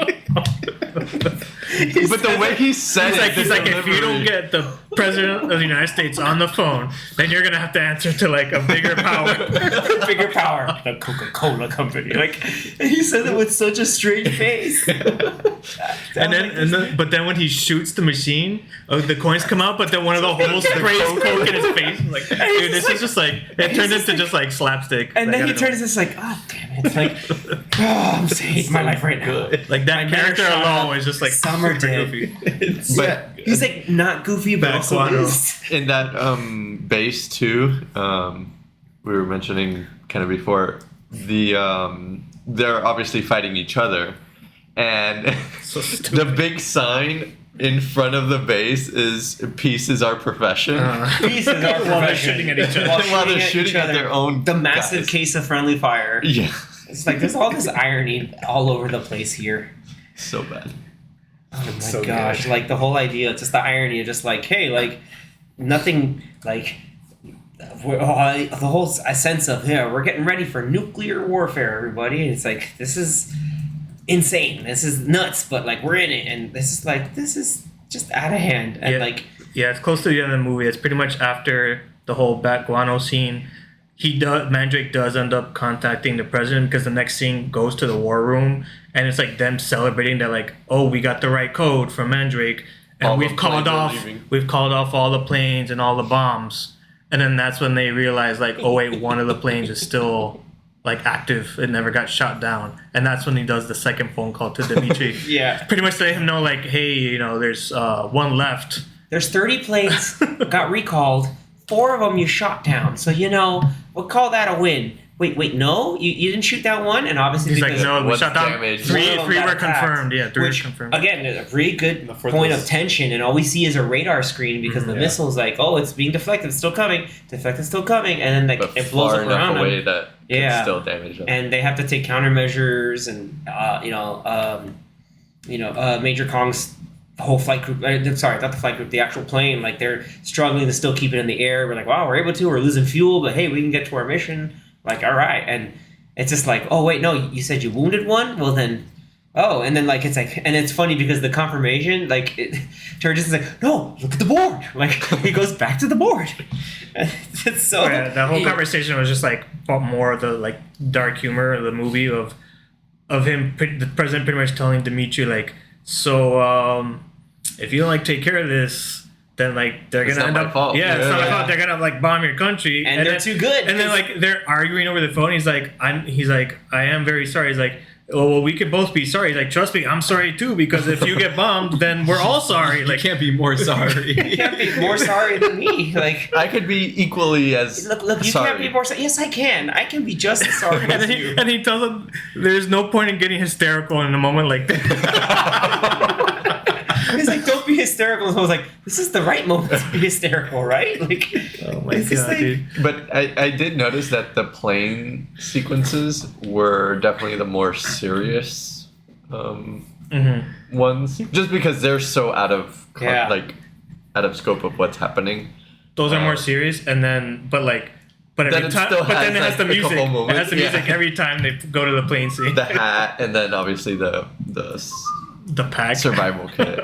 But the way he said He's like, if you don't delivery- get the president of the United States on the phone, then you're gonna have to answer to like a bigger power. bigger power, the Coca-Cola company. Like, and he said it with such a straight face. But then when he shoots the machine, the coins come out, but then one of the holes sprays Coke in his face. I'm like, dude, this is just like it turned into just like slapstick. And Like, then I he don't know. turns this like, oh damn it! It's like, oh, I'm saving my life right now. Like that My character man shot alone is just like Summer super did. goofy. But He's like not goofy, but also Guano. is. in that base too, we were mentioning kind of before, they're obviously fighting each other. And So stupid. the big sign in front of the base is "Peace is our profession." Pieces are While they're profession. shooting at each other. While they're each shooting at other. their own The massive guys. case of friendly fire. Yeah, It's like there's all this irony all over the place here. so bad. Oh my So gosh! good. Like the whole idea, just the irony of just like, hey, like nothing, like the whole sense of we're getting ready for nuclear warfare, everybody. And it's like this is insane. This is nuts, but like we're in it, and this is just out of hand. And Yeah. like Yeah, it's close to the end of the movie. It's pretty much after the whole Bat Guano scene. Mandrake does end up contacting the president because the next scene goes to the war room and it's like them celebrating that like, oh, we got the right code from Mandrake and All the we've called planes are off all the planes and all the bombs. And then that's when they realize like, oh wait, one of the planes is still like active. It never got shot down. And that's when he does the second phone call to Dimitri. yeah, Pretty much let him know like, hey, there's one left. there's 30 planes got recalled. 4 of them you shot down, so we'll call that a win. Wait, no, you didn't shoot that one, and obviously He's like, because no, we what's shot down damage? three. One of them Three got were attacked, confirmed. Yeah, three which, were confirmed. Again, a really good The fourth point was- of tension, and all we see is a radar screen because the Yeah. missile's like, oh, it's being deflected, it's still coming, deflected, still coming, and then like But it blows far up enough around away them, that Yeah. can still damage them. and they have to take countermeasures, and Major Kong's whole flight group. Sorry, not the flight group, the actual plane. Like they're struggling to still keep it in the air. We're like, wow, we're able to. We're losing fuel, but hey, we can get to our mission. Like, all right, and it's just like, oh wait, no, you said you wounded one. Well then, oh, and then like it's like, and it's funny because the confirmation, like, Turgis is like, no, look at the board. Like he goes back to the board. It's so. Oh, yeah, that whole conversation was just like more of the like dark humor of the movie of him, the president pretty much telling Dimitri like, so if you don't like take care of this, then like they're It's gonna not end my up. fault. Yeah, it's not my Yeah. fault. They're gonna like bomb your country, And they're then, too good, And then 'cause- like they're arguing over the phone. He's like, I am very sorry. He's like, oh well, we could both be sorry. He's like, trust me, I'm sorry too because if you get bombed, then we're all sorry. You Like, can't be more sorry. You can't be more sorry than me. Like. I could be equally as Look, you sorry. can't be more sorry. Yes, I can. I can be just as sorry and as then you. he tells him there's no point in getting hysterical in a moment like that. He's like, don't be hysterical. And I was like, this is the right moment to be hysterical, right? Like, Oh my it's just god, like- dude. But I did notice that the plane sequences were definitely the more serious ones, just because they're so out of Yeah. out of scope of what's happening. Those are more serious, and then but Then every it time, still but then it has, has the like, a music. couple It has the moments, music yeah. every time they go to the plane scene. The hat, and then obviously the The pack. survival kit,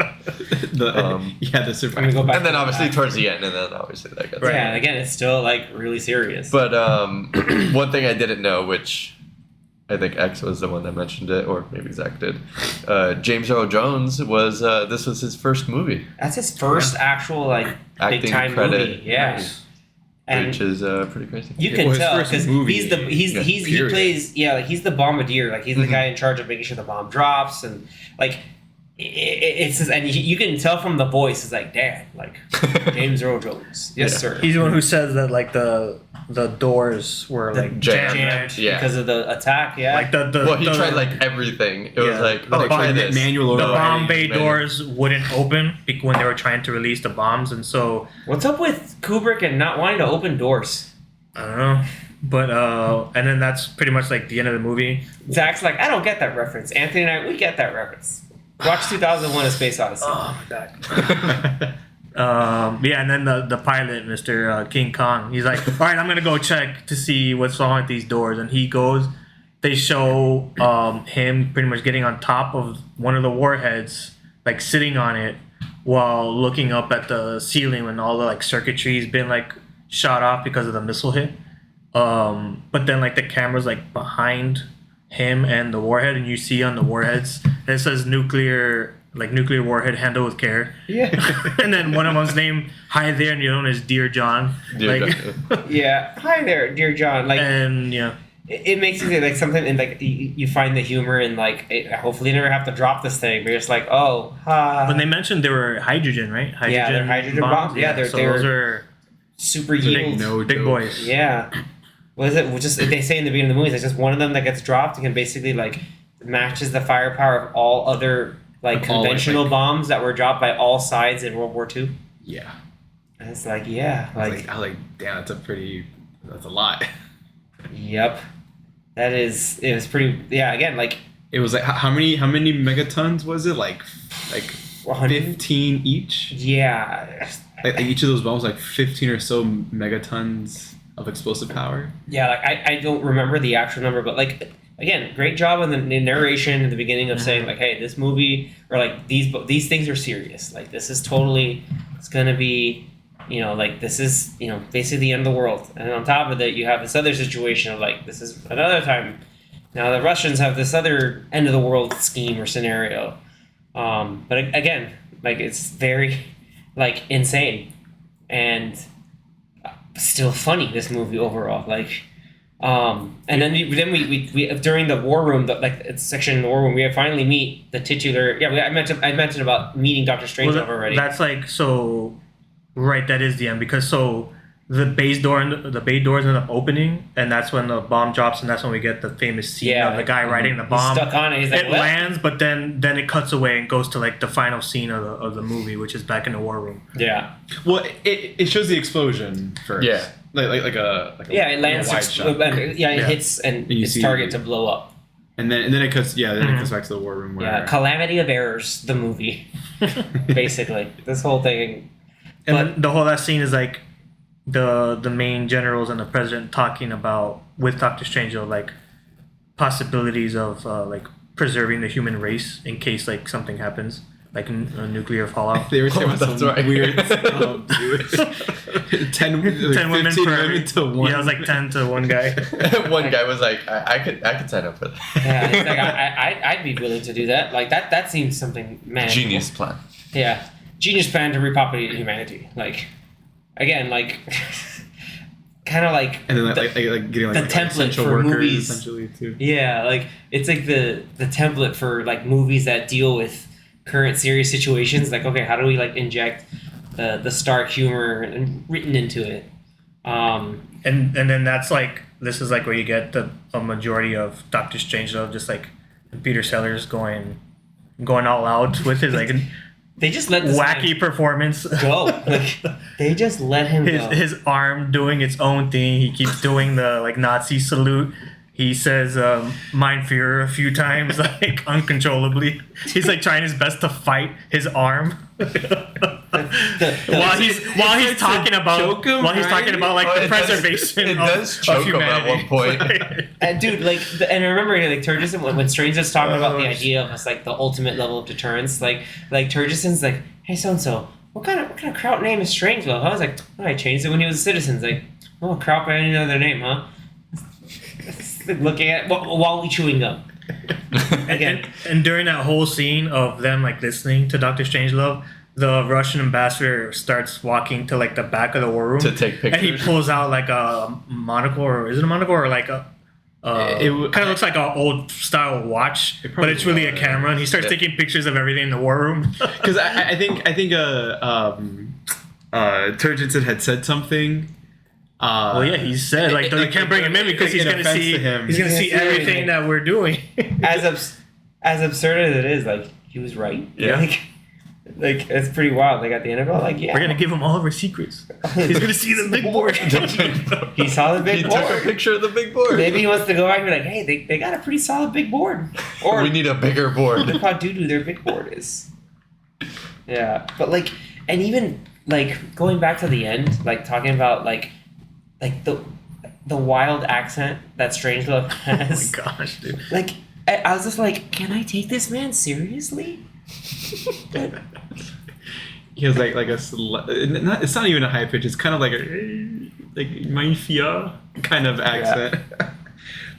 The survival. go back and then to obviously that. towards the end, and then obviously that gets. Yeah, again, it's still like really serious. But one thing I didn't know, which I think X was the one that mentioned it, or maybe Zach did. James Earl Jones was this was his first movie. That's his first actual like Acting big time credit. movie. Yeah. Nice. And Which is pretty crazy. you Well, can his tell first because movie, he period. plays like he's the bombardier, like he's the guy in charge of making sure the bomb drops, and like it's just, and you can tell from the voice, it's like, Dad, like James Earl Jones, yes sir. He's the one who says that like the doors were The like jammed. jammed Yeah. because of the attack. Yeah, like the Well, he the, tried like everything. It was Yeah. like, Oh, oh, try this. manual the or bomb bay manual. doors wouldn't open when they were trying to release the bombs, and so what's up with Kubrick and not wanting to open doors? I don't know. But and then that's pretty much like the end of the movie. Zach's like, I don't get that reference. Anthony and I, we get that reference. Watch 2001: A Space Odyssey. Oh my god. Yeah, and then the pilot, Mr. King Kong, he's like, all right, I'm gonna go check to see what's wrong with these doors, and he goes. They show him pretty much getting on top of one of the warheads, like sitting on it, while looking up at the ceiling when all the like circuitry's been like shot off because of the missile hit. But then like the camera's like behind him and the warhead, and you see on the warheads it says nuclear warhead handled with care. Yeah. And then one of them's named Hi There, and the other one is Dear John. Dear like, John. Yeah. Hi there, dear John. Like, and yeah. it makes you think like something, and like you find the humor in like, hopefully you never have to drop this thing. But you're just like, oh, When they mentioned they were hydrogen, right? Yeah, they're hydrogen bombs. Yeah, they're- so they're- those are super big, yield. no big joke. boys. Yeah. What is it? Well, just they say in the beginning of the movie, it's just one of them that gets dropped and can basically like matches the firepower of all other like All, conventional like- bombs that were dropped by all sides in World War II. Yeah. And it's like, yeah, I like, was like, damn, that's a lot. yep. It was pretty. Yeah, again, like It was like how many megatons was it? Like 100. 15 each. Yeah. Like each of those bombs, like 15 or so megatons of explosive power. Yeah, like I don't remember the actual number, but like again, great job on the narration in the beginning of saying like, hey, this movie or like these things are serious. Like this is totally, it's gonna be, like this is basically the end of the world. And on top of that, you have this other situation of like this is another time. Now the Russians have this other end of the world scheme or scenario. But again, like it's very like insane and still funny, this movie overall. Like and then we during the war room, section in the war room, we finally meet the titular. I mentioned about meeting Dr. Strangelove already. That's like so right, that is the end, because so the bay doors end up opening, and that's when the bomb drops, and that's when we get the famous scene of the guy riding the bomb. He's stuck on it. He's like, It "What?" lands, but then it cuts away and goes to like the final scene of the movie, which is back in the war room. Yeah. Well, it shows the explosion first. Yeah. Like a Yeah, it lands. wide shot. It hits and you its see- target to blow up. And then it cuts. Yeah, then it cuts back to the war room where. Yeah, Calamity of Errors, the movie. Basically, this whole thing. And But- then the whole last scene is like the main generals and the president talking about with Doctor Strangelove like possibilities of like preserving the human race in case like something happens, like a nuclear fallout. They were saying That's some right. weird. 10 women 15 per women to one. Yeah, it was like 10 to one guy. One guy was like, I could sign up for that. Yeah, it's like I'd be willing to do that. Like that seems something manageable. Genius plan. Yeah, genius plan to repopulate humanity. Like, again, like, kind of like. And then like getting the like template essential for workers movies. essentially too. Yeah, like it's like the template for like movies that deal with current serious situations. Like, okay, how do we like inject the stark humor and written into it? And then that's like, this is like where you get a majority of Doctor Strangelove, just like Peter Sellers going all out with his like They just let this wacky man performance. go. Like, they just let him go. His arm doing its own thing. He keeps doing the like Nazi salute. He says "Mein Führer" a few times, like uncontrollably. He's like trying his best to fight his arm while he's talking about choke him, like right? the preservation It of, does choke of him at humanity. one point. And dude, like, and I remember like Turgison when Strange's talking about the Oh, idea of us like the ultimate level of deterrence. Like Turgison's like, hey, so and so, what kind of kraut name is Strangelove? I was like, oh, I changed it when he was a citizen. It's like, oh, kraut by any other name, huh? looking at while we chewing gum. Again, And during that whole scene of them like listening to Doctor Strangelove, the Russian ambassador starts walking to like the back of the war room To take and he pictures? pulls out like a monocle, or is it a monocle, or like a kind of looks like an old style watch, but it's really a camera, and he starts taking pictures of everything in the war room. Because I think Turgidson had said something. Well, yeah, he said like you can't bring him in because he's gonna see everything that we're doing. as absurd as it is, like he was right. Yeah. Like it's pretty wild. Like at the end of it, like yeah, We're gonna give him all of our secrets. He's gonna see the big board. he saw the big He board. took a picture of the big board. Maybe he wants to go back and be like, hey, they got a pretty solid big board. Or We need a bigger board. look how doo-doo their big board is. Yeah, but like, and even like going back to the end, like talking about like the wild accent that Strangelove has. Oh my gosh, dude. Like, I was just like, can I take this man seriously? He has like it's not even a high pitch. It's kind of like mafia kind of accent.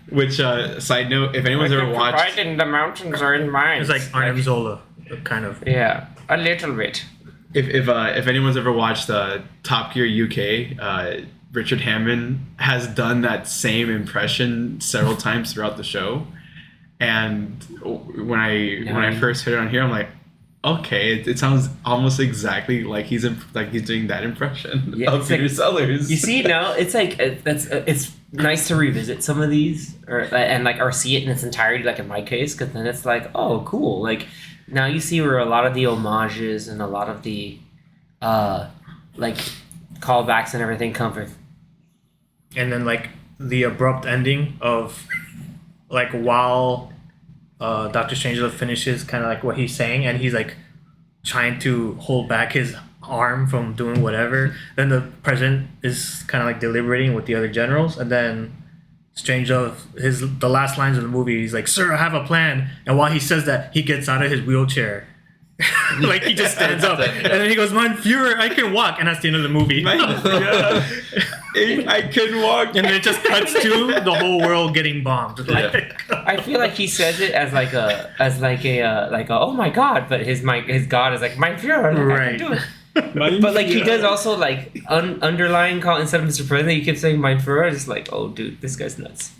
Which side note, if anyone's ever watched, Right in the mountains are in mine. It's like Arnim Zola, kind of. Yeah, a little bit. if anyone's ever watched Top Gear UK, Richard Hammond has done that same impression several times throughout the show. And when I first heard it on here, I'm like, okay, it sounds almost exactly like he's doing that impression of Peter Sellers. You see, now it's like it's nice to revisit some of these, or see it in its entirety, like in my case, because then it's like, oh, cool. Like now you see where a lot of the homages and a lot of the like callbacks and everything come from. And then like the abrupt ending of like while Dr. Strangelove finishes kind of like what he's saying, and he's like trying to hold back his arm from doing whatever. Then the president is kind of like deliberating with the other generals, and then Strangelove, the last lines of the movie, he's like, "Sir, I have a plan." And while he says that, he gets out of his wheelchair. Like he just stands up, and then he goes, "Mein Führer, I can walk," and that's the end of the movie. I can walk, And then it just cuts to the whole world getting bombed. Like, I feel like he says it as like a oh my god, but his god is like my Führer, like, I can do it. But like he does also like underlying call instead of Mr. President, he keeps saying my Führer. It's like, oh dude, this guy's nuts.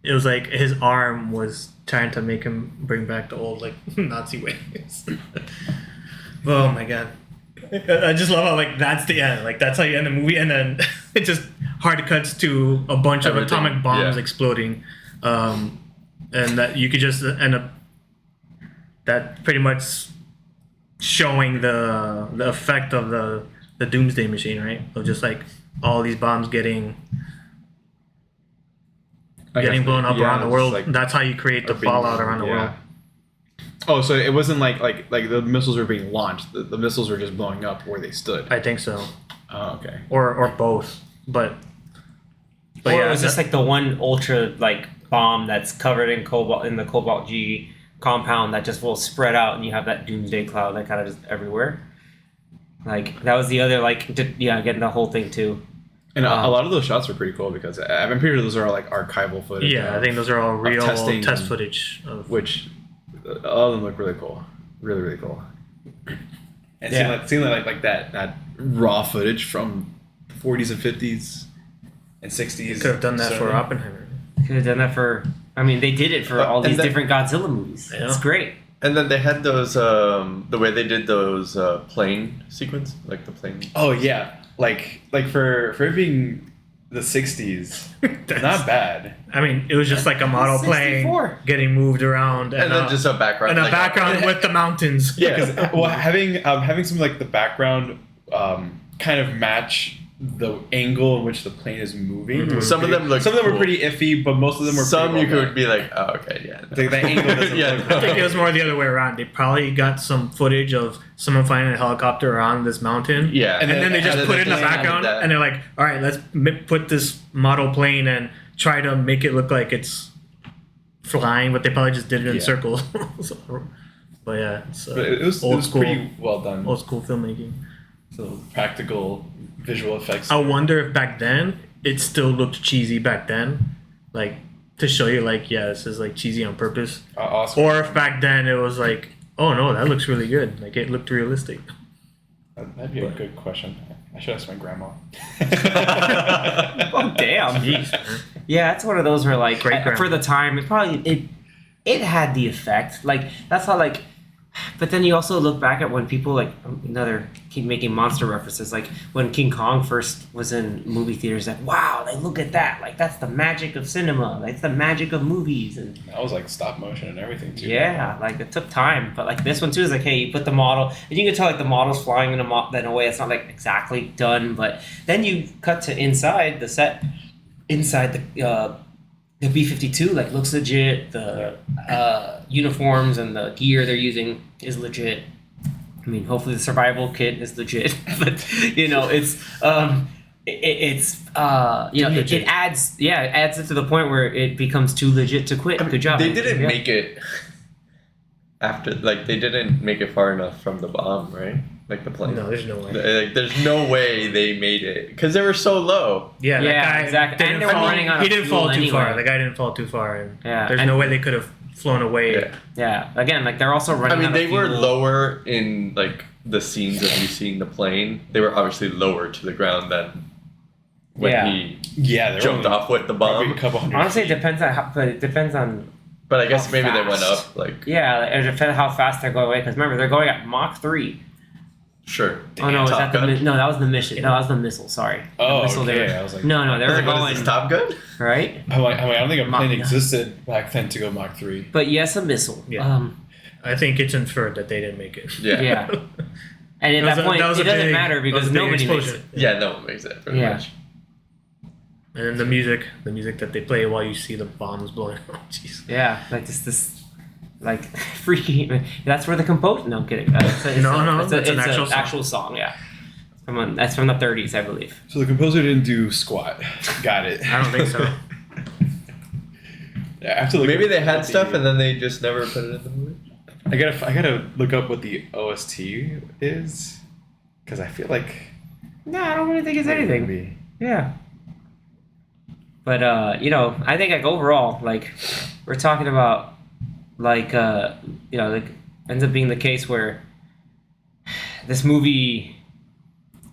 it was like his arm was trying to make him bring back the old like Nazi ways. Oh my god. I just love how like that's the end. Like that's how you end the movie, and then it just hard cuts to a bunch of atomic bombs exploding, and that you could just end up that pretty much showing the effect of the doomsday machine, right? Of just like all these bombs getting blown up around the world. like, That's how you create the fallout around the world. Oh, so it wasn't like the missiles were being launched. The missiles were just blowing up where they stood. I think so, Oh, okay. or both, but Or yeah, it was just like the one ultra like bomb that's covered in the Cobalt G compound that just will spread out, and you have that doomsday cloud that kind of just everywhere. Like that was the other getting the whole thing too. And a lot of those shots were pretty cool because I'm pretty sure those are all like archival footage. yeah, I think those are all real testing test footage of which all of them look really cool, really really cool. And seeing like that raw footage from the 40s and 50s and 60s. could have done that for Oppenheimer. Could have done that for. I mean, they did it for all these different Godzilla movies. Yeah. It's great. And then they had those, the way they did those plane sequence, like the plane. Oh yeah, like for it being the 60s, not bad. I mean, it was just like a model plane 64. getting moved around, And then just a background. and a like, background with the mountains. Yeah, because having some like the background kind of match the angle in which the plane is moving. Mhm. Some of them look Some of them were cool. pretty iffy, but most of them were. Some pretty you well could done. be like, oh, okay, yeah. Like the angle doesn't Yeah. look I think it was more the other way around. They probably got some footage of someone flying a helicopter around this mountain. Yeah. And then they just put it in the just added background, that. and they're like, all right, let's put this model plane and try to make it look like it's flying, but they probably just did it in Yeah. circles. So, but yeah, it's But it was old school, pretty well done. old school filmmaking. So practical visual effects. I wonder if back then it still looked cheesy back then, like to show you like, yeah, this is like cheesy on purpose, Oscar. or if back then it was like, oh no, that looks really good, like it looked realistic. That'd be a good question. I should ask my grandma. Oh damn! Jeez, man. Yeah, it's one of those where like Great-grandma. for the time it had the effect. Like that's how like. But then you also look back at when people like another keep making monster references. Like when King Kong first was in movie theaters, like wow, like look at that, like that's the magic of cinema, like it's the magic of movies, and That was like stop motion and everything too. yeah, like it took time. But like this one too is like, hey, you put the model, and you can tell like the model's flying in a way it's not like exactly done. But then you cut to inside the set, inside the B-52 like looks legit. The uniforms and the gear they're using is legit. I mean, hopefully the survival kit is legit, but you know, it's you know, it adds it to the point where it becomes too legit to quit. Good job. They didn't Yeah. make it after, like, they didn't make it far enough from the bomb, right? Like the plane. No, there's no way. Like, there's no way they made it because they were so low. Yeah, Yeah, that guy exactly. didn't And they were fall- running out of he didn't fuel fall too anyway. far. The guy didn't fall too far, and Yeah, there's and- no way they could have flown away. Yeah. Yeah, again, like they're also I running. mean, out they of were fuel. lower in like the scenes of you seeing the plane. They were obviously lower to the ground than when Yeah. he Yeah, they jumped off with the Probably a bomb. couple hundred. Honestly, it feet. depends on how, but it depends on But I guess How maybe they went fast? up. Like, yeah, it depends how fast they're going away. Because remember, they're going at Mach 3. sure. Oh no, is Top that the Gun? no? That was the mission. No, that was the missile. Sorry. Oh, the missile they okay. were- I was like, no, they I was were like, what going is this, Top Gun? right. I'm like, I don't think a plane Mach- existed back then to go Mach 3. But yes, a missile. Yeah. I think it's inferred that they didn't make it. Yeah. Yeah. And at that point, it doesn't matter because nobody makes it. Yeah, no one makes it pretty Yeah. much. And then the music that they play while you see the bombs blowing up. Jeez. Yeah, like this, like freaking. That's where the composer. No, I'm kidding. It's an actual song. Yeah, that's from the 30s, I believe. So the composer didn't do squat. Got it. I don't think so. Yeah, I have to look Maybe up they had what stuff and then they just never put it in the movie. I gotta look up what the OST is, because I feel like No, I don't really think it's it would anything. be- Yeah. But you know, I think like overall, like we're talking about, like you know, like ends up being the case where this movie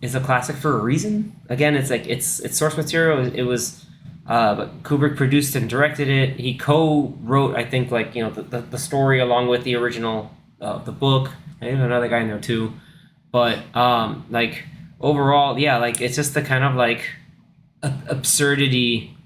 is a classic for a reason. Again, it's like it's source material. It was but Kubrick produced and directed it. He co-wrote, I think, like, you know, the story along with the original the book. I think there's another guy in there too. But like overall, yeah, like it's just the kind of like absurdity,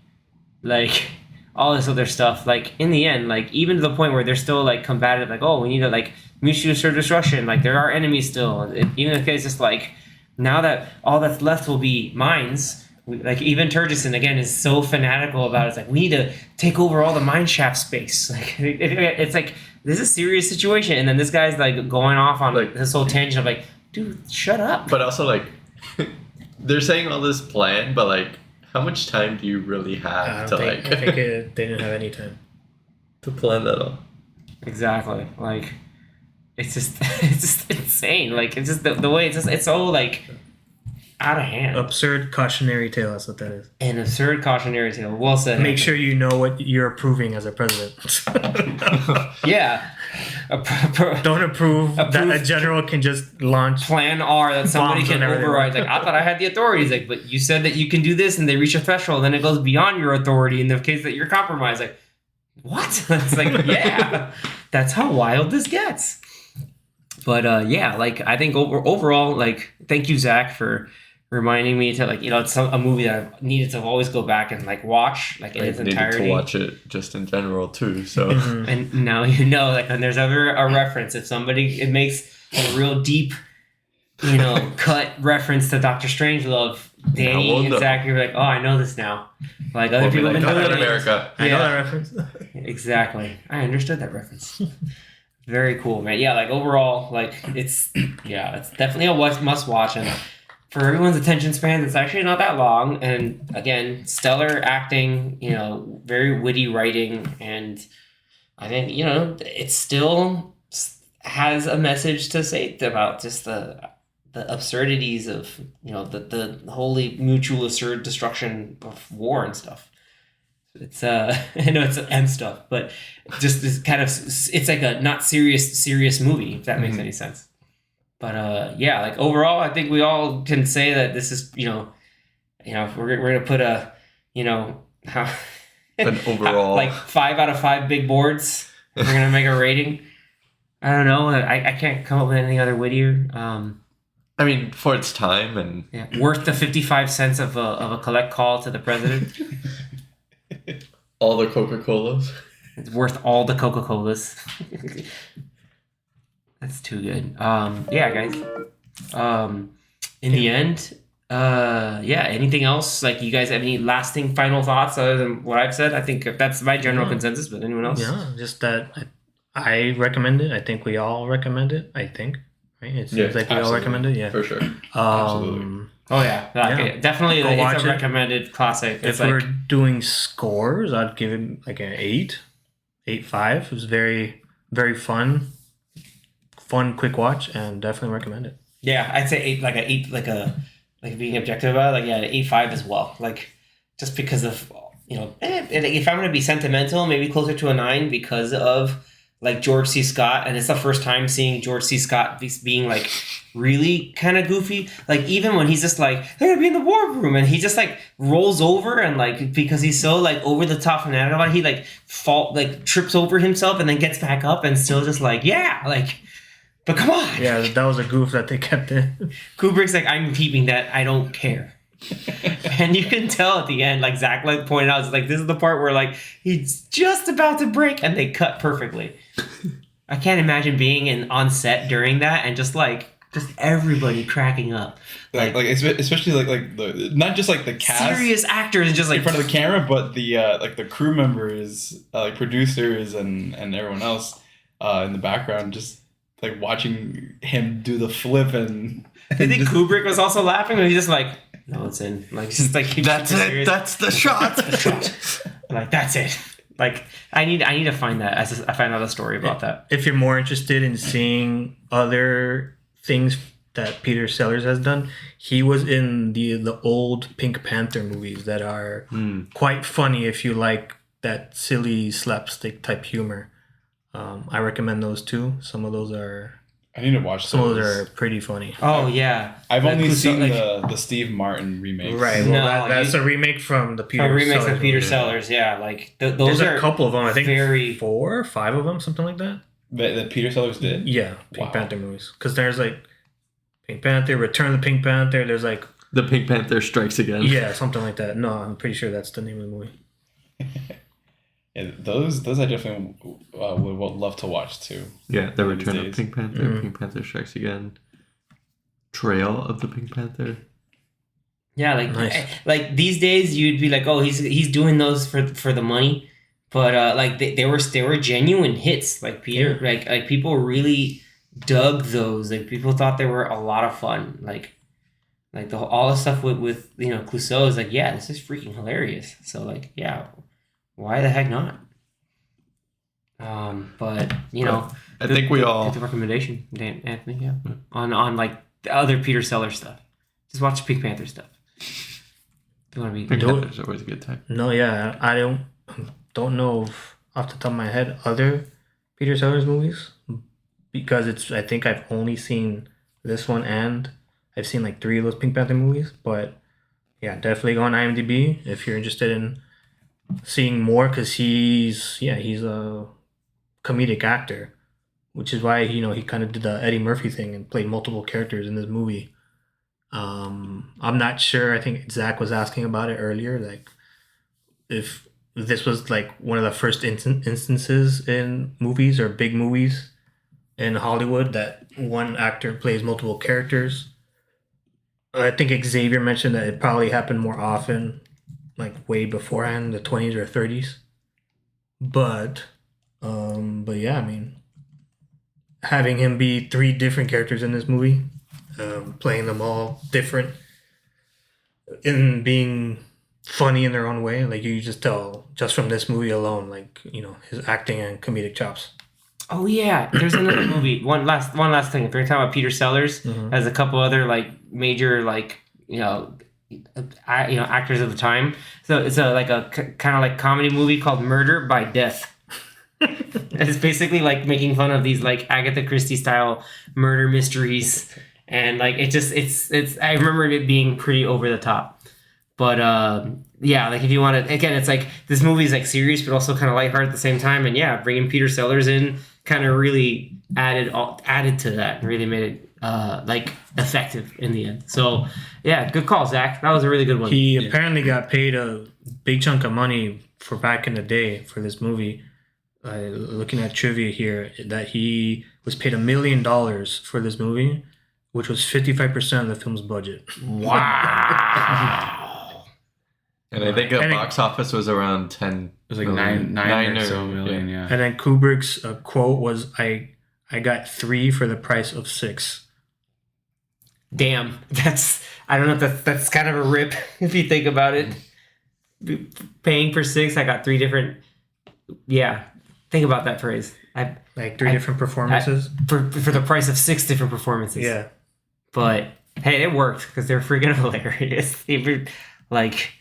like all this other stuff. Like in the end, like even to the point where they're still like combative, like, oh, we need to like mutual destruction. Like there are enemies still. Even if it's just like now that all that's left will be mines. Like even Turgison again is so fanatical about it. It's like we need to take over all the mine shaft space. Like it's like this is a serious situation, and then this guy's like going off on like this whole tangent of like, dude, shut up. But also, like, they're saying all this plan, but like, how much time do you really I have don't to think, like I think they didn't have any time. to plan that all? Exactly. Like it's just insane. Like it's just the way it's so like out of hand. Absurd cautionary tale. That's what that is. An absurd cautionary tale. Well said. Make sure you know what you're approving as a president. Yeah. Don't approve that a Approve- general can just launch. Plan R that somebody Bombs can whenever they override. want. Like I thought I had the authorities. Like, but you said that you can do this, and they reach a threshold, then it goes beyond your authority in the case that you're compromised. Like, what? It's like, yeah, that's how wild this gets. But yeah, like I think overall, like thank you, Zach, for reminding me to like, you know, it's a movie that I needed to always go back and like watch like in I its needed entirety. to watch it just in general too. So And now you know, like when there's ever a reference, if somebody it makes a real deep, you know, cut reference to Doctor Strangelove, Danny we'll and know. Zach, you're like, oh, I know this now. Like other We'll be people like, have been Captain doing it. America. I know Yeah. that reference. Exactly. I understood that reference. Very cool, man. Yeah, like overall, like it's definitely a must watch, and for everyone's attention span, it's actually not that long. And again, stellar acting, you know, very witty writing, and I think, you know, it still has a message to say about just the absurdities of, you know, the wholly mutual assured destruction of war and stuff. It's I know it's M stuff, but just this kind of it's like a not serious movie, if that makes any sense. But yeah, like overall, I think we all can say that this is we're gonna put a how An overall like 5 out of 5 big boards. We're gonna make a rating. I don't know. I can't come up with anything other wittier. I mean, for its time and Worth the 55 cents of a collect call to the president. all the Coca-Colas. It's worth all the Coca-Colas. That's too good. Yeah, guys. In the end, anything else? Like, you guys have any lasting final thoughts other than what I've said? I think that's my general consensus, but anyone else? Yeah, just that I recommend it. I think we all recommend it. I think. Right? It seems like we all recommend it. Yeah. For sure. Absolutely. Oh yeah, definitely. Go It's watch a it. recommended classic. If we're doing scores, I'd give it like an 8.5. It was very, very fun, quick watch, and definitely recommend it. Yeah, I'd say 8, like being objective about it, 8.5 as well. Like, just because of if I'm gonna be sentimental, maybe closer to a 9 because of like George C. Scott, and it's the first time seeing George C. Scott being like really kind of goofy. Like, even when he's just like, they're gonna be in the war room, and he just like rolls over, and like, because he's so like over the top fanatic about it, he like trips over himself and then gets back up and still just like, but come on. Yeah, that was a goof that they kept in. Kubrick's like, I'm keeping that, I don't care. And you can tell at the end, like Zach like pointed out, it's like, this is the part where like he's just about to break and they cut perfectly. I can't imagine being on set during that and just everybody cracking up. Like especially like the not just like the cast, serious actors, just like in front of the camera, but the like the crew members, like producers and everyone else in the background, just like watching him do the flip and. I think Kubrick was also laughing, but he's just like, no, it's in. Like, just like, That's it. serious. That's the shot. Like, that's it. Like, I need to find that. I find out a story about that. If you're more interested in seeing other things that Peter Sellers has done, he was in the old Pink Panther movies that are quite funny if you like that silly slapstick type humor. I recommend those too. Some of those are. I need to watch some those. of those are pretty funny. Oh yeah, I've Like, only seen like- the Steve Martin remake. Right. No, Well, that's a remake from the Peter. a remix Sellers of Peter movie. Sellers. Yeah, like those There's are a couple of them. I think very 4 or 5 of them, something like that. That Peter Sellers did. Yeah, Pink Wow. Panther movies. Because there's like Pink Panther, Return of the Pink Panther. There's like The Pink Panther strikes again. yeah, something like that. No, I'm pretty sure that's the name of the movie. Yeah, those I definitely would love to watch too. Yeah, The One of these Return of days. Pink Panther, Pink Panther Strikes Again, Trail of the Pink Panther. Yeah, like Nice. like these days you'd be like, oh, he's doing those for the money, but like they were genuine hits. Like Peter, like people really dug those. Like people thought they were a lot of fun. Like all the stuff with Clouseau is like, yeah, this is freaking hilarious. So like, yeah, why the heck not? But I think we all. the recommendation, Dan, Anthony, yeah, on like the other Peter Sellers stuff. Just watch Pink Panther stuff. If you want to be Pink Do it. Panther's always a good time. No, yeah, I don't know off the top of my head other Peter Sellers movies because I think I've only seen this one and I've seen like 3 of those Pink Panther movies. But yeah, definitely go on IMDb if you're interested in seeing more because he's a comedic actor, which is why he kind of did the Eddie Murphy thing and played multiple characters in this movie. I'm not sure. I think Zach was asking about it earlier, like if this was like one of the first instances in movies or big movies in Hollywood that one actor plays multiple characters. I think Xavier mentioned that it probably happened more often, like way beforehand, the 20s or 30s. But yeah, I mean, having him be 3 different characters in this movie, playing them all different and being funny in their own way, like you just tell just from this movie alone, like his acting and comedic chops. Oh yeah, there's another movie. One last thing. If you're talking about Peter Sellers, has a couple other like major like actors of the time. So it's like a kind of like comedy movie called Murder by Death. It's basically like making fun of these like Agatha Christie style murder mysteries, and like it's I remember it being pretty over the top. But yeah, like if you want to, again, it's like this movie is like serious but also kind of lighthearted at the same time, and yeah, bringing Peter Sellers in kind of really added to that and really made it like effective in the end. So yeah, good call, Zach. That was a really good one. He apparently got paid a big chunk of money for back in the day for this movie. Looking at trivia here, that he was paid $1 million for this movie, which was 55% of the film's budget. Wow. And I think the box office was around 10. It was like nine or so million, yeah. And then Kubrick's quote was, I got 3 for the price of 6. Damn, I don't know if that's kind of a rip if you think about it. Paying for 6, I got 3 different. Yeah, think about that phrase. Like 3 different performances for the price of 6 different performances. Yeah, but hey, it worked because they're freaking hilarious. Like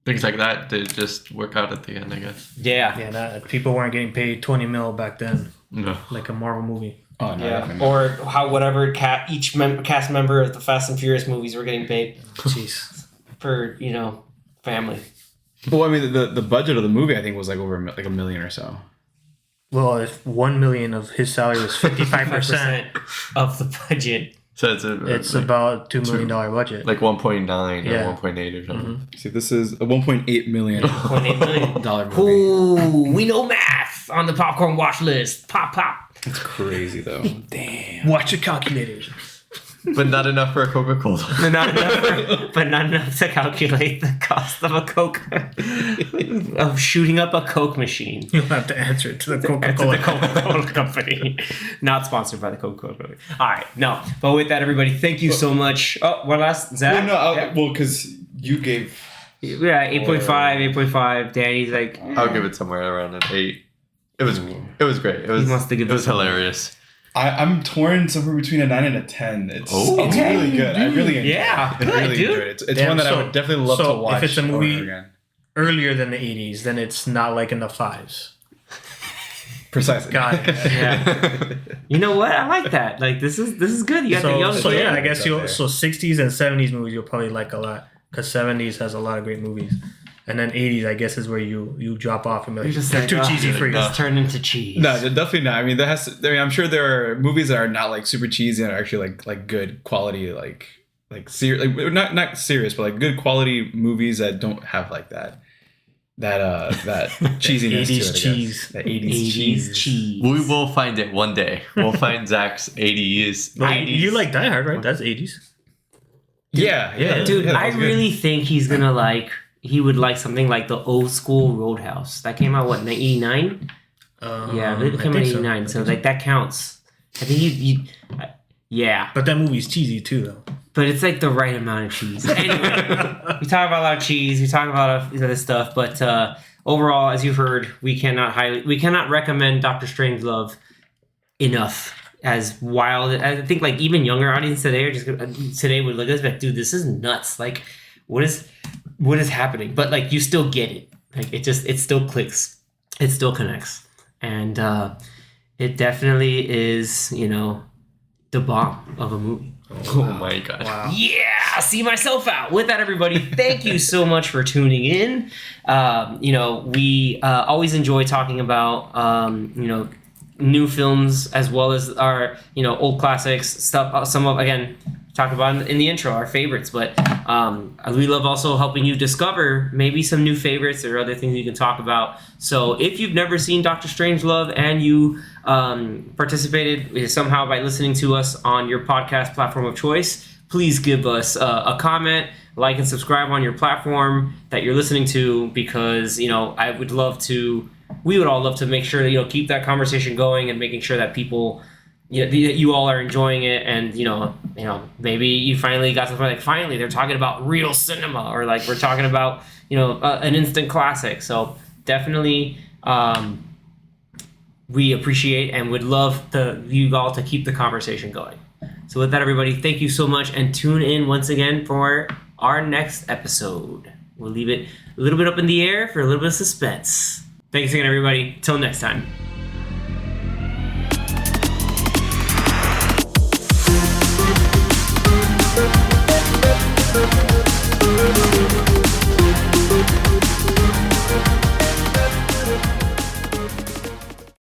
things like that, they just work out at the end, I guess. Yeah. People weren't getting paid 20 mil back then. No, like a Marvel movie. Oh no, yeah, or how whatever each cast member of the Fast and Furious movies were getting paid. Jeez. For family. Well, I mean, the budget of the movie I think was like over like $1 million or so. Well, if $1 million of his salary was 55% of the budget, so it's about $2 million budget. like 1.9 Yeah. or 1.8 or something. Mm-hmm. See, this is a $1.8 million $1.8 million dollar movie. Ooh, we know math on the popcorn watch list. Pop. It's crazy though. Damn. Watch your calculator. But not enough for a Coca-Cola. But not enough to calculate the cost of a Coke, of shooting up a Coke machine. You'll have to answer it to the Coca-Cola Coca-Cola. company. Not sponsored by the Coca-Cola company. All right, no. But with that, everybody, thank you so much. Oh, one last, Zach? Well, because you gave... Yeah, 8.5. Danny's like... I'll give it somewhere around an 8. It was great. It was hilarious. I'm torn somewhere between a 9 and a 10. It's okay. really good. I really enjoyed it. Yeah, I really enjoyed it. It's one that I would definitely love to watch. If it's a movie again. earlier than the 80s, then it's not like in the 5s. Precisely. Got it. Yeah. You know what? I like that. Like this is good. You got the young. So kid. yeah, I guess 60s and 70s movies you'll probably like a lot, because 70s has a lot of great movies. And then 80s, I guess, is where you drop off and be like, they're too cheesy for you. Just turn into cheese. No, definitely not. I mean, I'm sure there are movies that are not like super cheesy and are actually like good quality, like not serious, but like good quality movies that don't have like that cheesiness 80s to it. cheese. That 80s cheese. We will find it one day. We'll find Zach's 80s. You like Die Hard, right? That's 80s. Yeah. Dude, Yeah, I really think he's gonna like. He would like something like the old school Roadhouse that came out in '89. Yeah, it came out in '89, so like that counts. I think yeah. But that movie's cheesy too, though. But it's like the right amount of cheese. Anyway, we talk about a lot of cheese. We talk about other stuff, but overall, as you've heard, we cannot recommend Doctor Strangelove enough. As wild, I think like even younger audience today would look at this like, dude, this is nuts. Like, what is happening? But like, you still get it. Like, it still clicks. It still connects, and it definitely is, the bomb of a movie. Oh my god. Wow. Yeah, see myself out. With that, everybody, thank you so much for tuning in. We always enjoy talking about, new films as well as our, old classics stuff. Some of, again, talked about in the intro, our favorites, but we love also helping you discover maybe some new favorites or other things you can talk about. So if you've never seen Doctor Strangelove and you participated somehow by listening to us on your podcast platform of choice, please give us a comment, like and subscribe on your platform that you're listening to, because we would all love to make sure that keep that conversation going and making sure that people, you all are enjoying it, and maybe you finally got something like, finally they're talking about real cinema, or like we're talking about an instant classic. So definitely we appreciate and would love you all to keep the conversation going. So with that, everybody, thank you so much, and tune in once again for our next episode. We'll leave it a little bit up in the air for a little bit of suspense. Thanks again, everybody. Till next time.